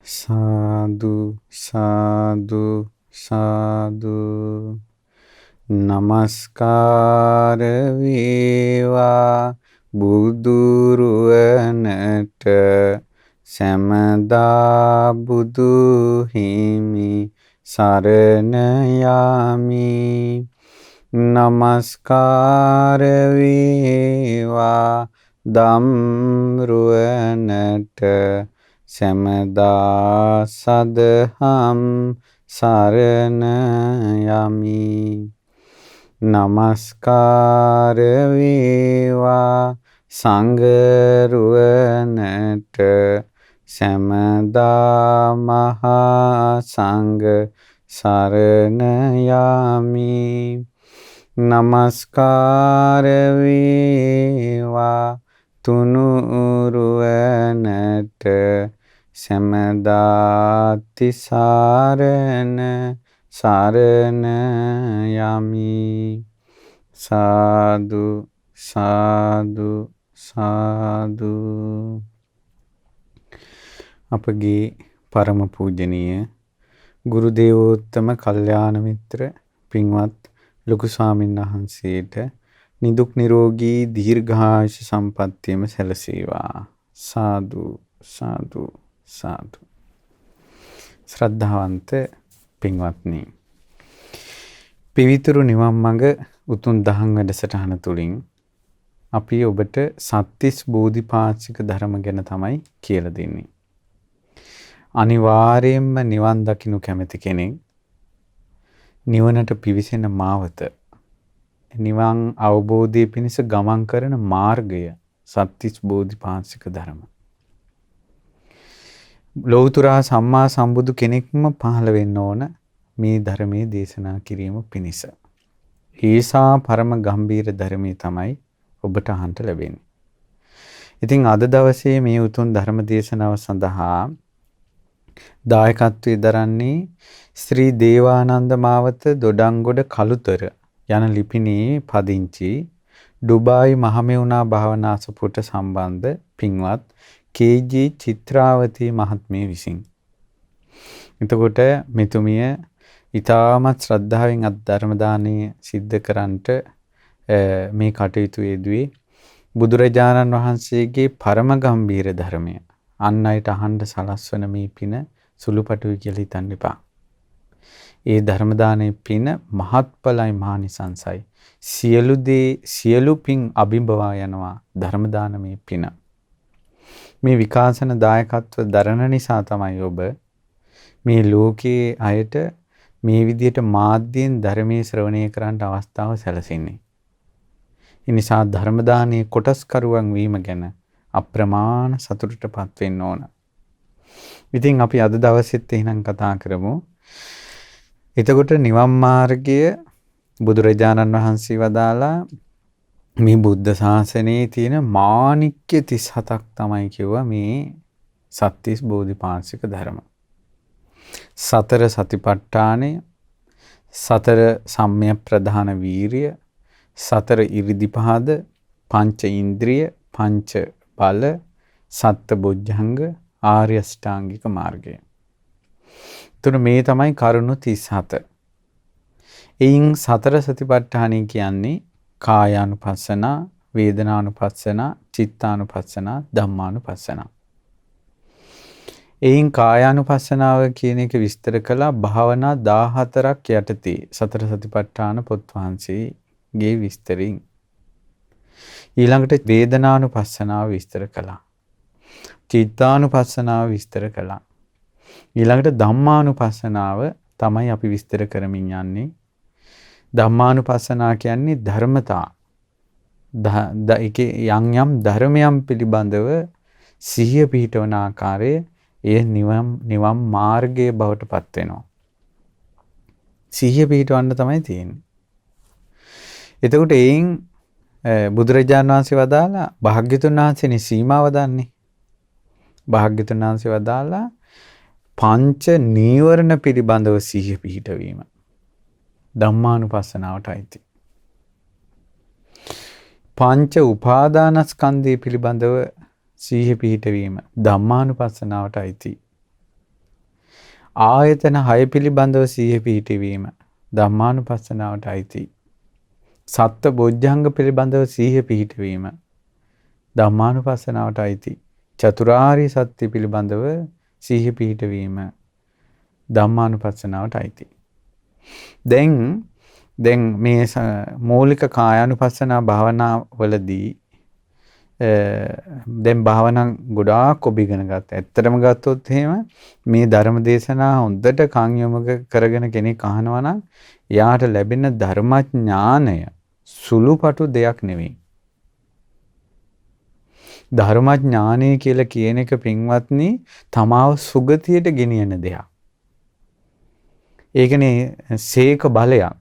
සාදු සාදු සාදු නමස්කාර වේවා බුදුරුවනට සැමදා බුදු හිමි සරණ යමි නමස්කාර වේවා ධම්රුවනට සැමදා සදහම් සරණ යමි නමස්කාර වේවා සංඝරුවනට සැමදා මහා සංඝ සරණ යමි නමස්කාර වේවා තුනුරුවනට සැමදා තිසරණ සරණ යමි සාදු සාදු සාදු අපගේ පරම පූජනීය ගුරු දේවෝත්තම කල්යාණ මිත්‍ර පින්වත් ලොකු ස්වාමීන් වහන්සේට නිදුක් නිරෝගී දීර්ඝායුෂ සම්පන්නියම සැලසේවා සාදු සාදු සාදු ශ්‍රද්ධාවන්ත පින්වත්නි පිවිතුරු නිවන් මඟ උතුම් දහම් වැඩසටහන තුලින් අපි ඔබට සත්‍තිස් බෝධිපාක්ෂික ධර්ම ගැන තමයි කියලා දෙන්නේ අනිවාර්යයෙන්ම නිවන් දකින්න කැමති කෙනෙක් නිවනට පිවිසෙන මාවත නිවන් අවබෝධයේ පිණිස ගමන් කරන මාර්ගය සත්‍තිස් බෝධිපාක්ෂික ධර්ම. ලෞතර සම්මා සම්බුදු කෙනෙක්ම පහළ වෙන්න ඕන මේ ධර්මයේ දේශනා කිරීම පිණිස. ඒසා පරම ගම්බීර ධර්මයේ තමයි ඔබට අහන්න ලැබෙන්නේ. ඉතින් අද දවසේ මේ උතුම් ධර්ම දේශනාව සඳහා දායකත්වයේ දරන්නේ ශ්‍රී දේවානන්ද මාවත දොඩංගොඩ කළුතර යන ලිපිණේ පදිංචි ඩුබායි මහමෙවුනා භාවනා අසපුවට සම්බන්ධ පින්වත් කේ.ජී. චිත්‍රාවතී මහත්මිය විසින්. එතකොට මෙතුමිය ඊටමත් ශ්‍රද්ධාවෙන් අධර්ම දානය සිද්ධ කරන්නට මේ කටයුතු යෙදුවේ බුදුරජාණන් වහන්සේගේ පරම ගම්බීර ධර්මය අන් අයට අහන්න සලස්වන මේ පින සුළුපටුයි කියලා හිතන්න එපා. ඒ ධර්ම දානයේ පින මහත්ඵලයි මහානිසංසයි. සියලු පින් අභිභවා යනවා ධර්ම දානමේ පින. මේ විකාශන දායකත්ව දරන නිසා තමයි ඔබ මේ ලෝකයේ අයට මේ විදිහට මාධ්‍යයෙන් ධර්මයේ ශ්‍රවණය කරන්න අවස්ථාව සැලසෙන්නේ. ඒ නිසා ධර්ම දානයේ කොටස්කරුවන් වීම ගැන අප්‍රමාණ සතුටටපත් වෙන්න ඕන. ඉතින් අපි අද දවසෙත් එහෙනම් කතා කරමු. එතකොට නිවන් මාර්ගය බුදුරජාණන් වහන්සේ වදාලා මේ බුද්ධ ශාසනයේ තියෙන මාණික්‍ය 37ක් තමයි කිව්වා මේ සත්‍තිස් බෝධිපාක්ෂික ධර්ම. සතර සතිපට්ඨානය, සතර සම්‍යක් ප්‍රධාන වීරිය, සතර ඉරිදිපහද, පංච ඉන්ද්‍රිය, පංච බල, සත්ත බොජ්ජංග, ආර්ය අෂ්ටාංගික මාර්ගය. එතකොට මේ තමයි කරුණු 37. එයින් සතර සතිපට්ඨානය කියන්නේ කායානුපස්සනා, වේදනානුපස්සනා, චිත්තානුපස්සනා, ධම්මානුපස්සනා. එයින් කායානුපස්සනාව කියන එක විස්තර කළා භාවනා 14ක් යටතේ සතර සතිපට්ඨාන පොත් වහන්සේගේ විස්තරින්. ඊළඟට වේදනානුපස්සනාව විස්තර කළා. චිත්තානුපස්සනාව විස්තර කළා. ඊළඟට ධම්මානුපස්සනාව තමයි අපි විස්තර කරමින් යන්නේ. ධම්මානුපස්සනා කියන්නේ ධර්මතා. යම් ධර්මයන් පිළිබඳව සිහිය පිහිටවන ආකාරය ඒ නිවන් මාර්ගයේ බවට පත් වෙනවා. සිහිය පිහිටවන්න තමයි තියෙන්නේ. එතකොට එයින් බුදුරජාණන් වහන්සේ වදාලා භාග්‍යතුන් වහන්සේනේ සීමාව දන්නේ. භාග්‍යතුන් වහන්සේ වදාලා පංච නීවරණ පිළිබඳව සිහිය පිහිටවීම ධම්මානුපස්සනාවට අයිති. පංච උපාදානස්කන්ධය පිළිබඳව සිහිය පිහිටවීම ධම්මානුපස්සනාවට අයිති. ආයතන 6 පිළිබඳව සිහිය පිහිටවීම ධම්මානුපස්සනාවට අයිති. සත්ත්ව බොජ්ජංග පිළිබඳව සිහිය පිහිටවීම ධම්මානුපස්සනාවට අයිති. චතුරාර්ය සත්‍ය පිළිබඳව සිහිය පිහිටවීම ධම්මානුපස්සනාවට අයිති. දැන් මේ මූලික කායානුපස්සනා භාවනාවලදී දැන් භාවනා ගොඩාක් ඔබ ඉගෙන ගත්තා. ඇත්තටම ගත්තොත් එහෙම මේ ධර්ම දේශනා හොඳට කන් යොමු කරගෙන කෙනෙක් අහනවා නම් එයාට ලැබෙන ධර්මඥානය සුළුපටු දෙයක් නෙවෙයි. ධර්මඥානය කියලා කියන එක පින්වත්නි තමාව සුගතියට ගෙනියන දෙයක්. ඒකනේ සීක බලයක්.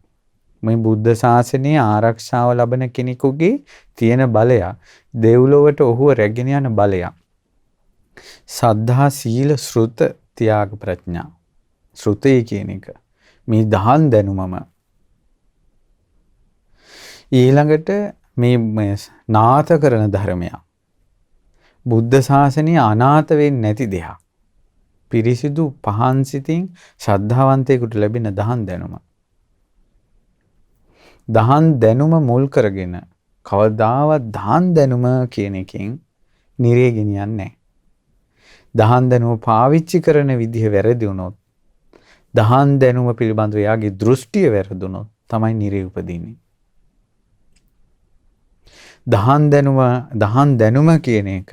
මේ බුද්ධ ශාසනයේ ආරක්ෂාව ලබන කෙනෙකුගේ තියෙන බලයක්. දෙව්ලොවට ඔහුව රැගෙන යන බලයක්. සද්ධා සීල ශ්‍රුත ත්‍යාග ප්‍රඥා. ශ්‍රුතේ කියන එක මේ දහන් දැනුමම. ඊළඟට මේ නාථ කරන ධර්මයක්. බුද්ධ ශාසනය අනාථ වෙන්නේ නැති දෙයක්. පිරිසිදු පහන් සිතින් ශ්‍රද්ධාවන්තයෙකුට ලැබෙන දහන් දැනුම. දහන් දැනුම මුල් කරගෙන කවදාවත් දහන් දැනුම කියන එකෙන් නිරේ ගෙනියන්නේ නැහැ. දහන් දැනුම පාවිච්චි කරන විදිහ වැරදි වුණොත්, දහන් දැනුම පිළිබඳව යාගේ දෘෂ්ටිය වැරදුනොත් තමයි නිරේ උපදින්නේ. දහන් දැනුම කියන එක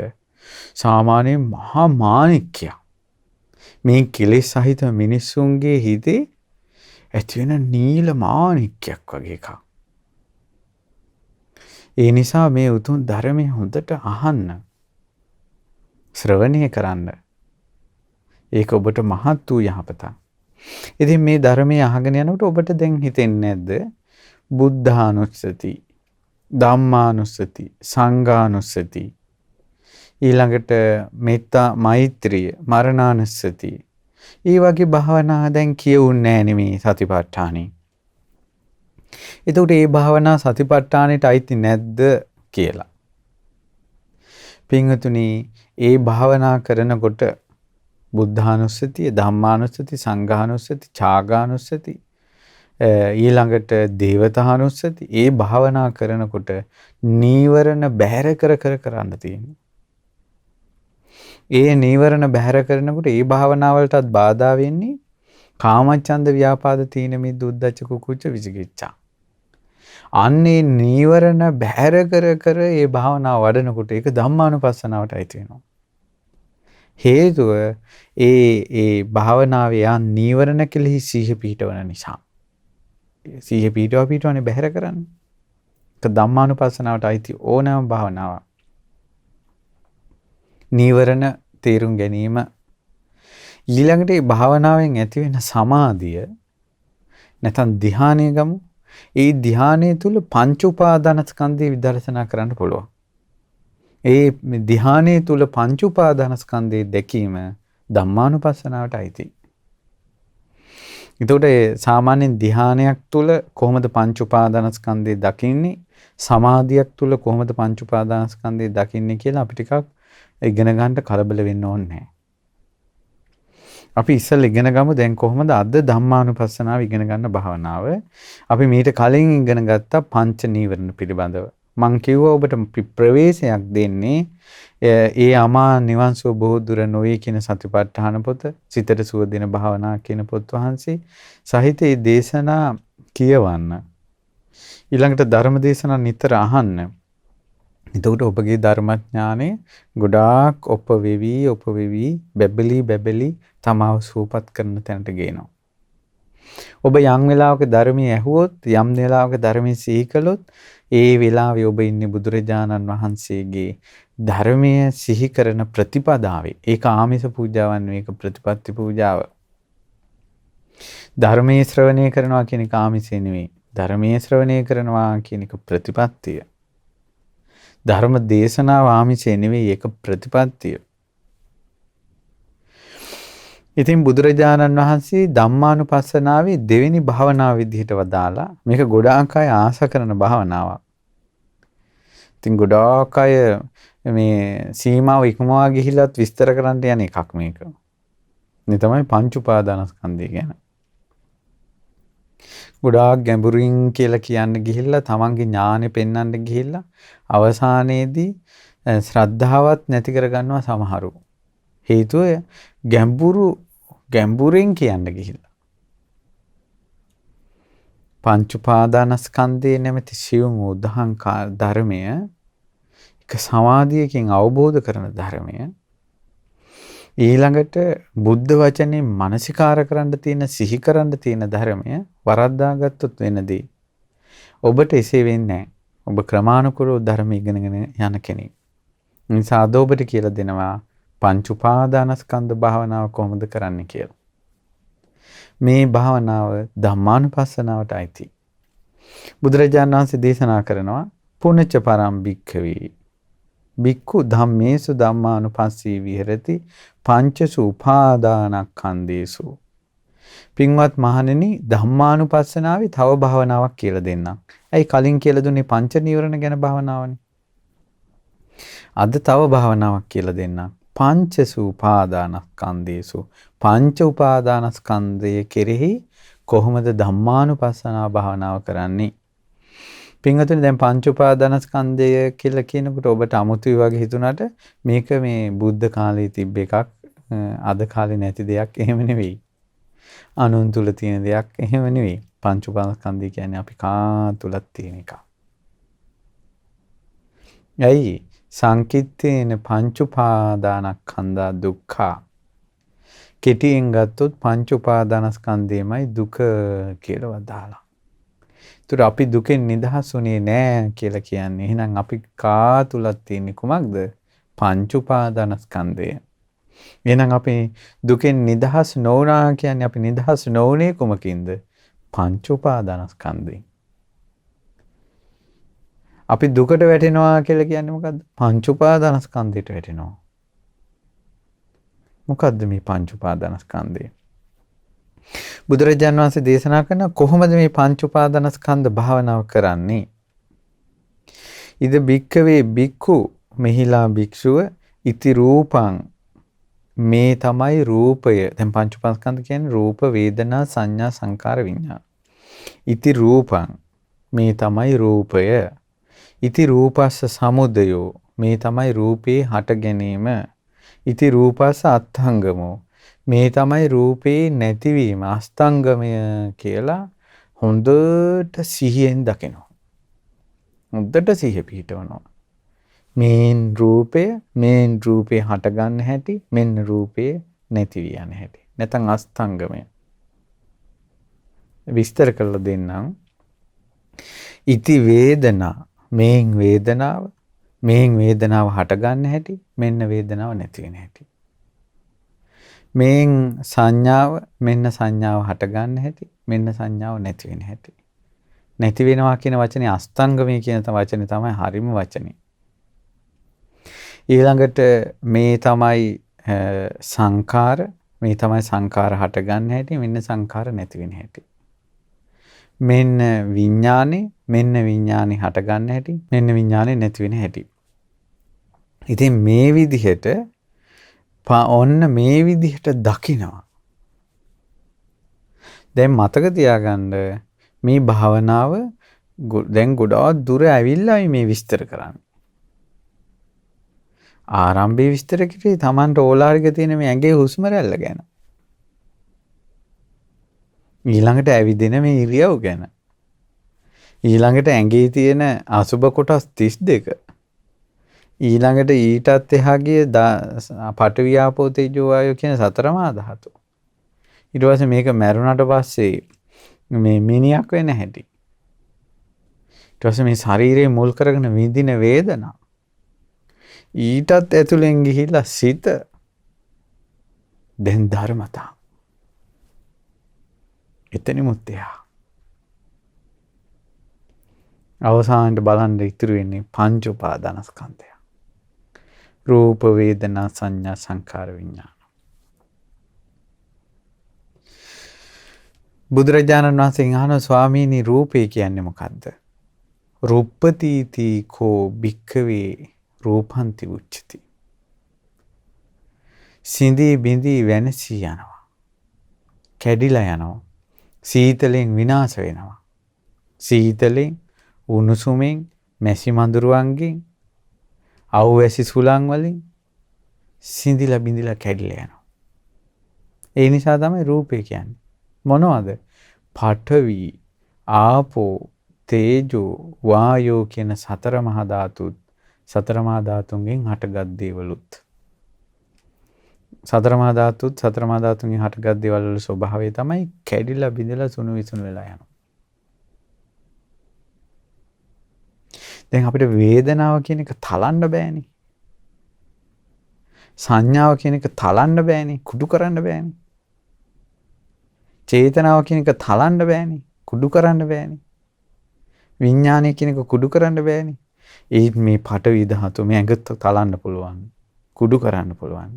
සාමාන්‍යයෙන් මහා මාණික්කයක්. මේ කෙලෙස් සහිත මිනිස්සුන්ගේ හිතේ ඇති වෙන නීල මාණික්කයක් වගේ එකක්. ඒ නිසා මේ උතුම් ධර්මය හොඳට අහන්න. ශ්‍රවණය කරන්න. ඒක ඔබට මහත් වූ යහපතක්. ඉතින් මේ ධර්මයේ අහගෙන යනකොට ඔබට දැන් හිතෙන්නේ නැද්ද? බුද්ධානුස්සති, ධම්මානුස්සති, සංඝානුස්සති, ඊළඟට මෙත්තා මෛත්‍රිය, මරණානුස්සති. ඒ වගේ භාවනා දැන් කියුන්නේ නැහැ නෙමේ සතිපට්ඨානෙ. එතකොට මේ භාවනා සතිපට්ඨානෙට අයිති නැද්ද කියලා. පින්වතුනි, ඒ භාවනා කරනකොට බුද්ධානුස්සතිය, ධම්මානුස්සති, සංඝානුස්සති, ඡාගානුස්සති, ඊළඟට දේවතානුස්සති, ඒ භාවනා කරනකොට නීවරණ බැහැර කරන්න තියෙනවා. ඒ නීවරණ බැහැර කරනකොට ඒ භාවනාවලටත් බාධා වෙන්නේ කාමච්ඡන්ද ව්‍යාපාද තීන මිද්ද උද්ධච්ච කුකුච්ච විචිකිච්ඡා. අන්නේ නීවරණ බැහැර කර ඒ භාවනාව වඩනකොට ඒක ධම්මානුපස්සනාවට අයිති වෙනවා. හේතුව ඒ භාවනාවේ යන් නීවරණ කෙලෙහි සිහිය පිහිටවන නිසා. සිහිය පිහිටවන්නේ බැහැර කරන්නේ. ඒක ධම්මානුපස්සනාවට අයිති ඕනෑම භාවනාවක්. නීවරණ තේරුම් ගැනීම. ඊළඟට මේ භාවනාවෙන් ඇති වෙන සමාධිය නැත්නම් ධ්‍යානය ගමු. ඒ ධ්‍යානය තුල පංච උපාදානස්කන්ධය විදර්ශනා කරන්න පුළුවන්. ඒ ධ්‍යානය තුල පංච උපාදානස්කන්ධය දැකීම ධම්මානුපස්සනාවට අයිති. එතකොට සාමාන්‍යයෙන් ධ්‍යානයක් තුල කොහොමද පංච උපාදානස්කන්ධය දකින්නේ? සමාධියක් තුල කොහොමද පංච උපාදානස්කන්ධය දකින්නේ කියලා අපි ටිකක් ඉගෙන ගන්න කලබල වෙන්න ඕනේ නැහැ. අපි ඉස්සෙල්ලා ඉගෙන ගමු දැන් කොහොමද අද ධම්මානුපස්සනාව ඉගෙන ගන්න භාවනාව. අපි මීට කලින් ඉගෙන ගත්ත පංච නීවරණ පිළිබඳව. මං කිව්වා ඔබට ප්‍රවේශයක් දෙන්නේ ඒ අමා නිවන් සුව බොහෝ දුර නොවේ කියන සතිපට්ඨාන පොත, සිතට සුව දෙන භාවනා කියන පොත් වහන්සේ සහිත මේ දේශනා කියවන්න. ඊළඟට ධර්ම දේශනා නිතර අහන්න. එතකොට ඔබගේ ධර්මඥානෙ ගොඩාක් ඔපවෙවි බැබලි තමාව සූපත් කරන තැනට ගේනවා. ඔබ යම් වෙලාවක ධර්මයේ ඇහුවොත්, යම් වෙලාවක ධර්මයේ සිහි කළොත්, ඒ වෙලාවේ ඔබ ඉන්නේ බුදුරජාණන් වහන්සේගේ ධර්මයේ සිහි කරන ප්‍රතිපදාවේ. ඒක ආමිස පූජාවක් නෙවෙයි, ඒක ප්‍රතිපත්ති පූජාව. ධර්මයේ ශ්‍රවණය කරනවා කියන එක ආමිසෙ නෙවෙයි. ධර්මයේ ශ්‍රවණය කරනවා කියන එක ප්‍රතිපත්තිය. ධර්ම දේශනාව ආමිෂය නෙවෙයි, ඒක ප්‍රතිපත්තිය. ඉතින් බුදුරජාණන් වහන්සේ ධම්මානුපස්සනාවේ දෙවෙනි භාවනාව විදිහට වදාලා මේක ගොඩාක් අය ආස කරන භාවනාවක්. ඉතින් ගොඩාක් අය මේ සීමාව ඉක්මවා ගිහිලත් විස්තර කරන්න යන එකක් මේක. මේ තමයි පංච උපාදානස්කන්ධය කියන්නේ. ගොඩාක් ගැඹුරින් කියලා කියන්න ගිහිල්ලා තමන්ගේ ඥානෙ පෙන්වන්න ගිහිල්ලා අවසානයේදී ශ්‍රද්ධාවත් නැති කරගන්නවා සමහරු. හේතුව ගැඹුරින් කියන්න ගිහිල්ලා. පංච උපාදානස්කන්ධයේ නැමැති සියුම් උදාහරණ ධර්මය එක සමාධියකින් අවබෝධ කරන ධර්මය ඊළඟට බුද්ධ වචනේ මනසිකාර කරන්න තියෙන සිහි කරන්න තියෙන ධර්මය වරද්දාගත්තොත් වෙනදී ඔබට එසේ වෙන්නේ නැහැ. ඔබ ක්‍රමානුකූලව ධර්ම ඉගෙනගෙන යන කෙනෙක්. නිසා අද ඔබට කියලා දෙනවා පංච උපාදානස්කන්ධ භාවනාව කොහොමද කරන්නේ කියලා. මේ භාවනාව ධම්මානුපස්සනාවට අයිති. බුදුරජාණන් වහන්සේ දේශනා කරනවා පුනච්ච පරම් භික්ඛවේ භික්ඛු ධම්මේසු ධම්මානුපස්සී විහෙරති පංචසු උපාදානස්කන්ධේසු. පින්වත් මහණෙනි ධම්මානුපස්සනාවේ තව භාවනාවක් කියලා දෙන්නම්. ඇයි කලින් කියලා දුන්නේ පංච නීවරණ ගැන භාවනාවනේ. අද තව භාවනාවක් කියලා දෙන්නම්. පංචසු උපාදානස්කන්ධේසු. පංච උපාදානස්කන්ධය කෙරෙහි කොහොමද ධම්මානුපස්සනා භාවනාව කරන්නේ? පින්වතුනි දැන් පංච උපාදානස්කන්ධය කියලා කියනකොට ඔබට අමුතුයි වගේ හිතුණාට මේක මේ බුද්ධ කාලේ තිබ්බ එකක් අද කාලේ නැති දෙයක් එහෙම නෙවෙයි. අනුන් තුල තියෙන දෙයක් එහෙම නෙවෙයි. පංච උපාදානස්කන්ධය කියන්නේ අපි කා තුලත් තියෙන එකක්. ඇයි සංකිට්ඨේන පංච උපාදානස්කන්ධා දුක්ඛා. කෙටියෙන් ගත්තොත් පංච උපාදානස්කන්ධයමයි දුක කියලා වදාලා. ඒතර අපි දුකෙන් නිදහස් වුණේ නෑ කියලා කියන්නේ. එහෙනම් අපි කා තුලක් තියෙන්නේ කුමක්ද? පංච උපාදානස්කන්ධය. එහෙනම් අපි දුකෙන් නිදහස් නොවුණා කියන්නේ අපි නිදහස් නොවුනේ කුමකින්ද? පංච උපාදානස්කන්ධයෙන්. අපි දුකට වැටෙනවා කියලා කියන්නේ මොකද්ද? පංච උපාදානස්කන්ධයට වැටෙනවා. මොකද්ද මේ පංච උපාදානස්කන්ධය? බුදුරජාණන් වහන්සේ දේශනා කරන කොහොමද මේ පංච උපාදානස්කන්ධ භාවනාව කරන්නේ? ඉද භික්ඛවේ භික්ඛු මෙහිලා භික්ෂුව ඉති රූපං මේ තමයි රූපය. දැන් පංච උපාදානස්කන්ධ කියන්නේ රූප වේදනා සංඥා සංකාර විඤ්ඤාණ. ඉති රූපං මේ තමයි රූපය. ඉති රූපස්ස සමුදයෝ මේ තමයි රූපේ හට ගැනීම. ඉති රූපස්ස අත්ථංගමෝ මේ තමයි රූපේ නැතිවීම අස්තංගමය කියලා හොඳට සිහියෙන් දකිනවා. හොඳට සිහිය පිහිටවනවා. මේන් රූපේ හට ගන්න හැටි මෙන්න රූපේ නැති වී යන හැටි. නැත්නම් අස්තංගමය. විස්තර කරලා දෙන්නම්. ඉති වේදනා මේන් වේදනාව හට ගන්න හැටි මෙන්න වේදනාව නැති වෙන හැටි. මේන් සංඥාව මෙන්න සංඥාව හට ගන්න හැටි මෙන්න සංඥාව නැති වෙන හැටි. නැති වෙනවා කියන වචනේ අස්තංගමය කියන වචනේ තමයි හරිම වචනේ. ඊළඟට මේ තමයි සංකාර හට ගන්න හැටි මෙන්න සංකාර නැති වෙන හැටි. මෙන්න විඥානේ හට ගන්න හැටි මෙන්න විඥානේ නැති වෙන හැටි. ඉතින් මේ විදිහට ඔන්න මේ විදිහට දකිනවා. දැන් මතක තියාගන්න මේ භාවනාව දැන් ගොඩාක් දුර ඇවිල්ලා මේ විස්තර කරන්නේ. ආරම්භයේ විස්තර කිව්වේ Tamanට ඕලාරික තියෙන මේ ඇඟේ හුස්ම රැල්ල ගැන. ඊළඟට ඇවිදින මේ ඉරියව් ගැන. ඊළඟට ඇඟේ තියෙන අසුබ කොටස් 32. ඊළඟට ඊටත් එහා ගිය පඨවි ආපෝ තේජෝ වායෝ කියන සතරමා ධාතු. ඊට පස්සේ මේක මැරුණාට පස්සේ මේ මිනියක් වෙන හැටි. ඊට පස්සේ මේ ශරීරයේ මුල් කරගෙන විඳින වේදනා. ඊටත් ඇතුලෙන් ගිහිලා සිත දැන් ධර්මතා. එතනිමුත් එහා. අවසානට බලන්න ඉතුරු වෙන්නේ පංච උපාදානස්කන්ධය. රූප වේදනා සංඥා සංකාර විඤ්ඤාණ. බුදුරජාණන් වහන්සේ අහන ස්වාමීනි රූපේ කියන්නේ මොකද්ද? රූපපතිති කෝ භික්ඛවේ රූපන්ති උච්චති. සිඳී බිඳී වෙනසී යනවා. කැඩිලා යනවා. සීතලෙන් විනාශ වෙනවා. සීතලෙන්, උණුසුමෙන්, මැසි මඳුරුවන්ගෙන්, අවුවැසි සුළං වලින් සිඳිලා බිඳිලා කැඩිලා යනවා. ඒ නිසා තමයි රූපය කියන්නේ. මොනවද? පඨවි, ආපෝ, තේජෝ, වායෝ කියන සතර මහා ධාතුත් සතර මහා ධාතුන්ගෙන් හටගත් දේවලුත්. සතර මහා ධාතුන්ගෙන් හටගත් දේවල් වල ස්වභාවය තමයි කැඩිලා බිඳිලා සුණු විසුණු වෙලා යනවා. දැන් අපිට වේදනාව කියන එක තලන්න බෑනේ. සංඥාව කියන එක තලන්න බෑනේ, කුඩු කරන්න බෑනේ. චේතනාව කියන එක තලන්න බෑනේ, කුඩු කරන්න බෑනේ. විඥානය කියන එක කුඩු කරන්න බෑනේ. ඒ මේ පඨවි ධාතු මේ ඇඟත් තලන්න පුළුවන්, කුඩු කරන්න පුළුවන්.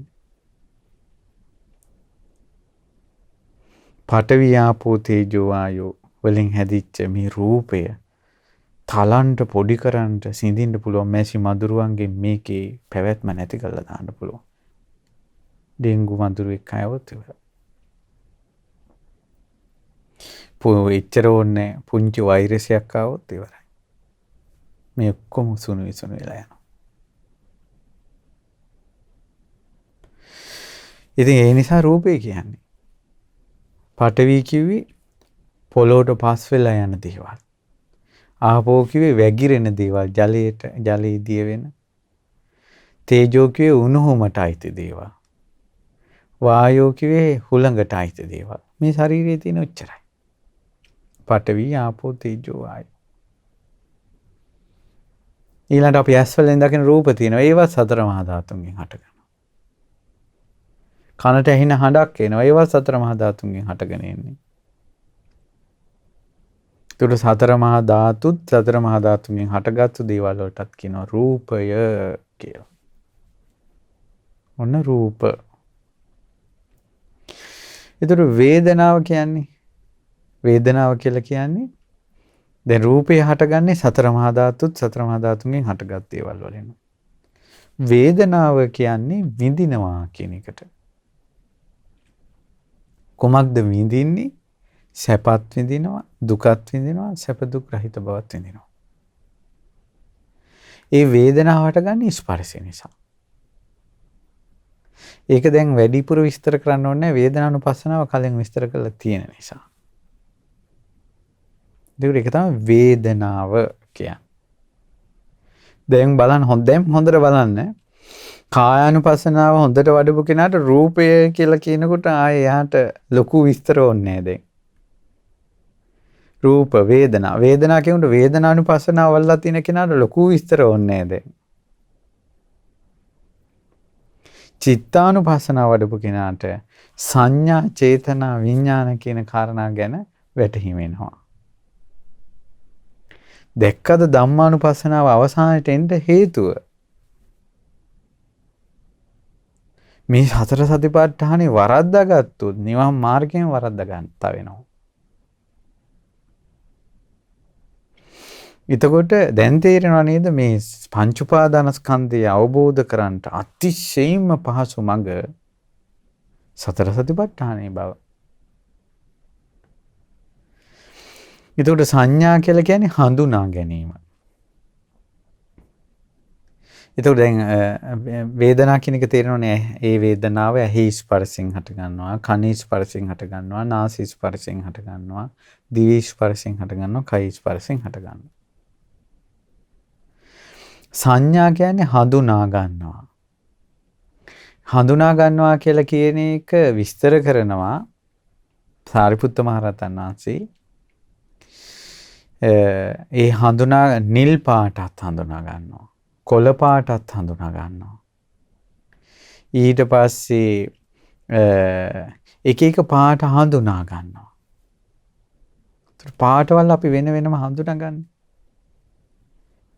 පඨවි ආපෝ තේජෝ වායෝ වලින් හැදිච්ච මේ රූපය තලන්ට පොඩි කරන්න සිඳින්න පුළුවන් මැසි මදුරුවන්ගේ මේකේ පැවැත්ම නැති කරලා දාන්න පුළුවන්. ඩෙන්ගු මදුරුවෙක් ආවොත් ඉවරයි. එච්චර ඕනේ පුංචි වෛරසයක් ආවොත් ඉවරයි. මේ ඔක්කොම සුණු විසුණු වෙලා යනවා. ඉතින් ඒ නිසා රූපේ කියන්නේ පඨවි කිව්වේ පොළොවට පස් වෙලා යන දේවල්. ආපෝ කිව්වේ වැగిරෙන දේවල්, ජලයේ දිය වෙන. තේජෝ කිව්වේ උණුහුමට අයිති දේවල්. වායෝ කිව්වේ හුළඟට අයිති දේවල්. මේ ශරීරයේ තියෙන උච්චරයි. පඨවි, ආපෝ, තේජෝ, වායෝ. ඊළඟට අපි ඇස් වලින් දකින රූප තියෙනවා. ඒවත් සතර මහා ධාතුන්ගෙන් හටගන්නවා. කනට ඇහෙන හඬක් එනවා. ඒවත් සතර මහා ධාතුන්ගෙන් හටගෙන එන්නේ. ඒකට සතර මහා ධාතුත් සතර මහා ධාතුන්ගෙන් හටගත්තු දේවල් වලටත් කියනවා රූපය කියලා. ඔන්න රූප. ඒතර වේදනාව කියන්නේ කියලා කියන්නේ දැන් රූපය හටගන්නේ සතර මහා ධාතුත් සතර මහා ධාතුන්ගෙන් හටගත් දේවල් වලින්. වේදනාව කියන්නේ විඳිනවා කියන එකට. කොමක්ද විඳින්නේ? සැපත් විඳිනවා, දුකත් විඳිනවා, සැප දුක් රහිත බවත් විඳිනවා. ඒ වේදනාව හටගන්නේ ස්පර්ශය නිසා. ඒක දැන් වැඩිපුර විස්තර කරන්න ඕනේ වේදනානුපස්සනාව කලින් විස්තර කරලා තියෙන නිසා. ඒක තමයි වේදනාව කියන්නේ. දැන් බලන්න හොඳට බලන්න. කායානුපස්සනාව හොඳට වඩපු කෙනාට රූපය කියලා කියනකොට ආයේ එයාට ලොකු විස්තර ඕනේ නැහැ දැන්. රූප වේදනා කියනකොට වේදනානුපස්සනාව වල්ලා තියෙන කෙනාට ලොකු විස්තර ඕනේ නැහැ දැන්. චිත්තානුපස්සනාව වඩපු කෙනාට සංඥා, චේතනා, විඥාන කියන කාරණා ගැන වැටහීම එනවා. දැක්කද ධම්මානුපස්සනාව අවසානයේ එන්න හේතුව? මේ හතර සතිපට්ඨානේ වරද්දාගත්තොත් නිවන් මාර්ගයෙන් වරද්දා ගන්නවා වෙනවා. එතකොට දැන් තේරෙනව නේද මේ පංච උපාදානස්කන්ධය අවබෝධ කරගන්න අතිශයින්ම පහසු මඟ සතර සතිපට්ඨානේ බව. එතකොට සංඥා කියලා කියන්නේ හඳුනා ගැනීම. එතකොට දැන් වේදනා කියන එක තේරෙනවනේ. ඒ වේදනාව ඇහි ස්පර්ශයෙන් හට ගන්නවා, කනේ ස්පර්ශයෙන් හට ගන්නවා, නාසය ස්පර්ශයෙන් හට ගන්නවා, දිව ස්පර්ශයෙන් හට ගන්නවා, කය ස්පර්ශයෙන් හට ගන්නවා. සංඥා කියන්නේ හඳුනා ගන්නවා. හඳුනා ගන්නවා කියලා කියන එක විස්තර කරනවා සාරිපුත්ත මහ රහතන් වහන්සේ. ඒ හඳුනා නිල් පාටත් හඳුනා ගන්නවා. කොළ පාටත් හඳුනා ගන්නවා. ඊට පස්සේ එක එක පාට හඳුනා ගන්නවා. පාටවල අපි වෙන වෙනම හඳුනා ගන්න.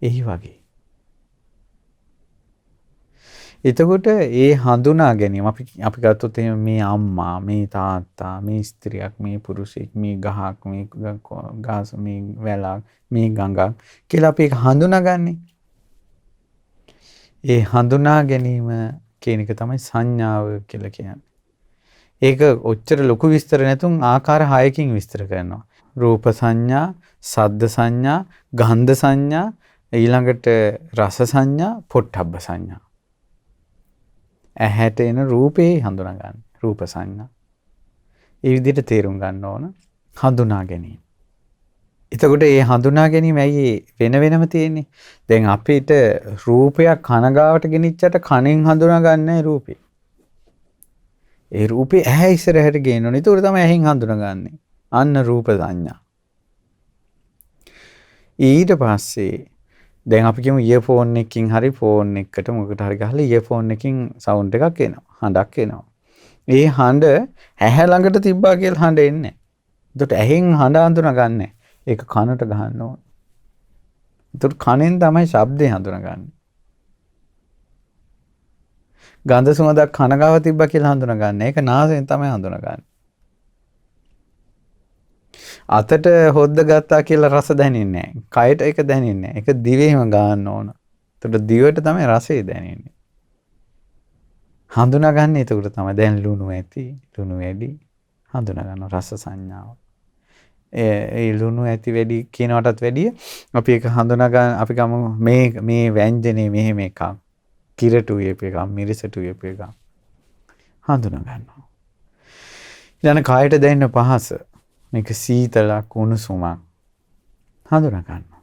එහි වගේ. එතකොට ඒ හඳුනා ගැනීම අපි ගත්තොත් මේ අම්මා, මේ තාත්තා, මේ ස්ත්‍රියක්, මේ පුරුෂයෙක්, මේ ගහක්, මේ ගස්, මේ වැලක්, මේ ගඟක් කියලා අපි ඒක හඳුනාගන්නේ. ඒ හඳුනා ගැනීම කියන එක තමයි සංඥාව කියලා කියන්නේ. ඒක ඔච්චර ලොකු විස්තර නැතුන් ආකාර 6කින් විස්තර කරනවා. රූප සංඥා, සද්ද සංඥා, ගන්ධ සංඥා, ඊළඟට රස සංඥා, පොට්ටබ්බ සංඥා. ඇහැට එන රූපේ හඳුනා ගන්න. රූප සංඥා. ඒ විදිහට තේරුම් ගන්න ඕන හඳුනා ගැනීම. එතකොට මේ හඳුනා ගැනීම ඇයි වෙන වෙනම තියෙන්නේ? දැන් අපිට රූපයක් කනගාවට ගෙනිච්චට කනෙන් හඳුනා ගන්නෑ රූපේ. ඒ රූපේ ඇහැ ඉස්සරහට ගේන්න ඕනේ. ඒක තමයි ඇහෙන් හඳුනාගන්නේ. අන්න රූප සංඥා. ඊට පස්සේ දැන් අපි කියමු ඉයර්ෆෝන් එකකින් හරි ෆෝන් එකකට මොකට හරි ගහලා ඉයර්ෆෝන් එකකින් සවුන්ඩ් එකක් එනවා. හඬක් එනවා. ඒ හඬ ඇහැ ළඟට තිබ්බා කියලා හඬ එන්නේ. ඒකට ඇහෙන් හඬ හඳුනාගන්නේ. ඒක කනට ගහන්න ඕන. ඒකට කනෙන් තමයි ශබ්දේ හඳුනාගන්නේ. ගන්ධ සුවඳක් කන ගාව තිබ්බා කියලා හඳුනාගන්නේ. ඒක නාසයෙන් තමයි හඳුනාගන්නේ. අතට හොද්ද ගත්තා කියලා රස දැනෙන්නේ නැහැ. කයට ඒක දැනෙන්නේ නැහැ. ඒක දිවෙම ගන්න ඕන. ඒකට දිවට තමයි රසය දැනෙන්නේ. හඳුනාගන්නේ ඒකට තමයි. දැන් ලුණු ඇති, ලුණු වැඩි හඳුනා ගන්න රස සංඥාව. ඒ ලුණු ඇති වැඩි කියනවටත් වැඩිය අපි ඒක හඳුනා ගන්න අපි ගමු මේ ව්‍යංජනේ මෙහෙම එකක්. කිරටු එකක්, මිරිසටු එකක් හඳුනා ගන්නවා. ඊළඟ කායට දැනෙන පහස මේක සීතලක් උණුසුමක් හඳුනා ගන්නවා.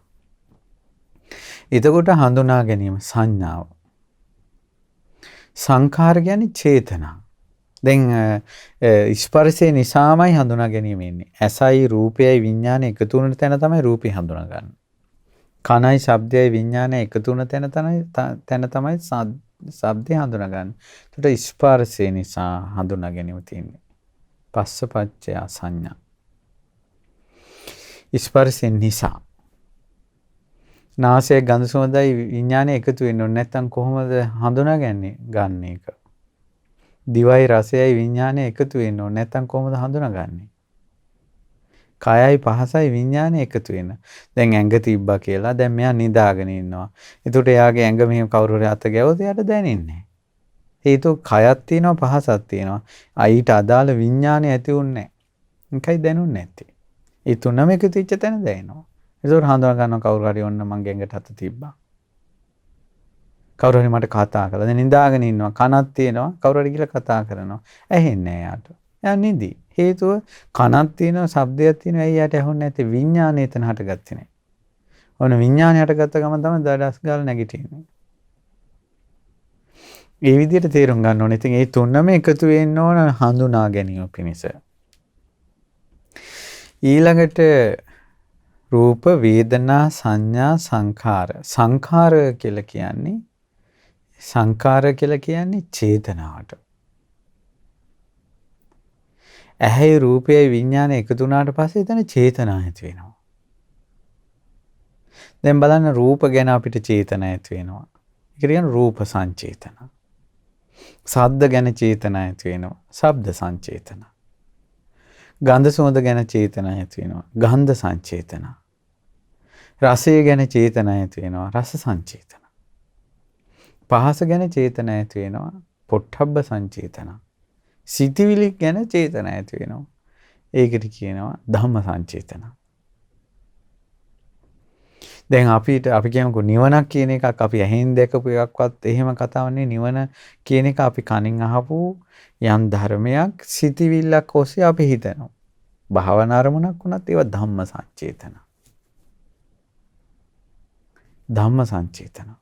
එතකොට හඳුනා ගැනීම සංඥාව. සංඛාර කියන්නේ චේතනා. දැන් ස්පර්ශය නිසාමයි හඳුනා ගැනීම එන්නේ. ඇසයි රූපයයි විඥානය එකතු වුණ තැන තමයි රූපේ හඳුනා ගන්න. කනයි ශබ්දයයි විඥානය එකතු වුණ තැන තමයි ශබ්දේ හඳුනා ගන්න. ඒකට ස්පර්ශය නිසා හඳුනා ගැනීම තියෙන්නේ. පස්සපච්චය සංඥා. ස්පර්ශය නිසා නාසය ගඳ සුවඳයි විඥානය එකතු වෙන්න ඕනේ. නැත්නම් කොහොමද හඳුනාගන්නේ ගන්න එක? දිවයි රසයයි විඥානය එකතු වෙන්න ඕනේ. නැත්නම් කොහොමද හඳුනාගන්නේ? කයයි පහසයි විඥානය එකතු වෙන. දැන් ඇඟ තිබ්බා කියලා දැන් මෙයා නිදාගෙන ඉන්නවා. ඒකට එයාගේ ඇඟ මෙහෙම කවුරු හරි අත ගැවුවොත් එයාට දැනෙන්නේ නැහැ. හේතුව කයක් තියෙනවා පහසක් තියෙනවා. ඊට අදාළ විඥානය ඇති වුන්නේ නැහැ. ඒකයි දැනුන්නේ නැත්තේ. ඒ තුනම එකතු වෙච්ච තැන දැනෙනවා. ඒකෝර හඳුනා ගන්නවා කවුරු හරි ඔන්න මං ගෙඟට අත තිබ්බා. කවුරු හරි මට කතා කළා. දැන් නිදාගෙන ඉන්නවා. කනක් තියෙනවා. කවුරු හරි කියලා කතා කරනවා. ඇහෙන්නේ නැහැ යාට. එයා නිදි. හේතුව කනක් තියෙනවා, ශබ්දයක් තියෙනවා. ඇයි යාට ඇහුන්නේ නැත්තේ? විඥානය එතන හටගත්තේ නැහැ. ඔන්න විඥානය හටගත්ත ගමන් තමයි දඩස් ගාලා නැගිටින්නේ. ඒ විදිහට තේරුම් ගන්න ඕනේ. ඉතින් මේ තුනම එකතු වෙන්න ඕන හඳුනා ගැනීම පිණිස. ඊළඟට රූප, වේදනා, සංඥා, සංඛාර. සංඛාර කියලා කියන්නේ චේතනාවට. ඇහැයි රූපයයි විඥානය එකතු වුණාට පස්සේ එතන චේතනා ඇති වෙනවා. දැන් බලන්න රූප ගැන අපිට චේතනා ඇති වෙනවා. ඒක කියන්නේ රූප සංචේතන. ශබ්ද ගැන චේතනා ඇති වෙනවා. ශබ්ද සංචේතන. ගන්ධ සුවඳ ගැන චේතනා ඇති වෙනවා. ගන්ධ සංචේතන. රසය ගැන චේතනා ඇති වෙනවා. රස සංචේතන. පහස ගැන චේතනා ඇති වෙනවා. පොට්ටබ්බ සංචේතන. සිතිවිලි ගැන චේතනා ඇති වෙනවා. ඒකට කියනවා ධම්ම සංචේතන. දැන් අපි කියමුකෝ නිවනක් කියන එකක් අපි ඇහෙන් දැකපු එකක්වත් එහෙම කතාවක් නෙවෙයි. නිවන කියන එක අපි කනින් අහපු යම් ධර්මයක් සිතිවිල්ලක් ඔස්සේ අපි හිතනවා. භාවනා අරමුණක් වුණත් ඒවා ධම්ම සංචේතන. ධම්ම සංචේතන.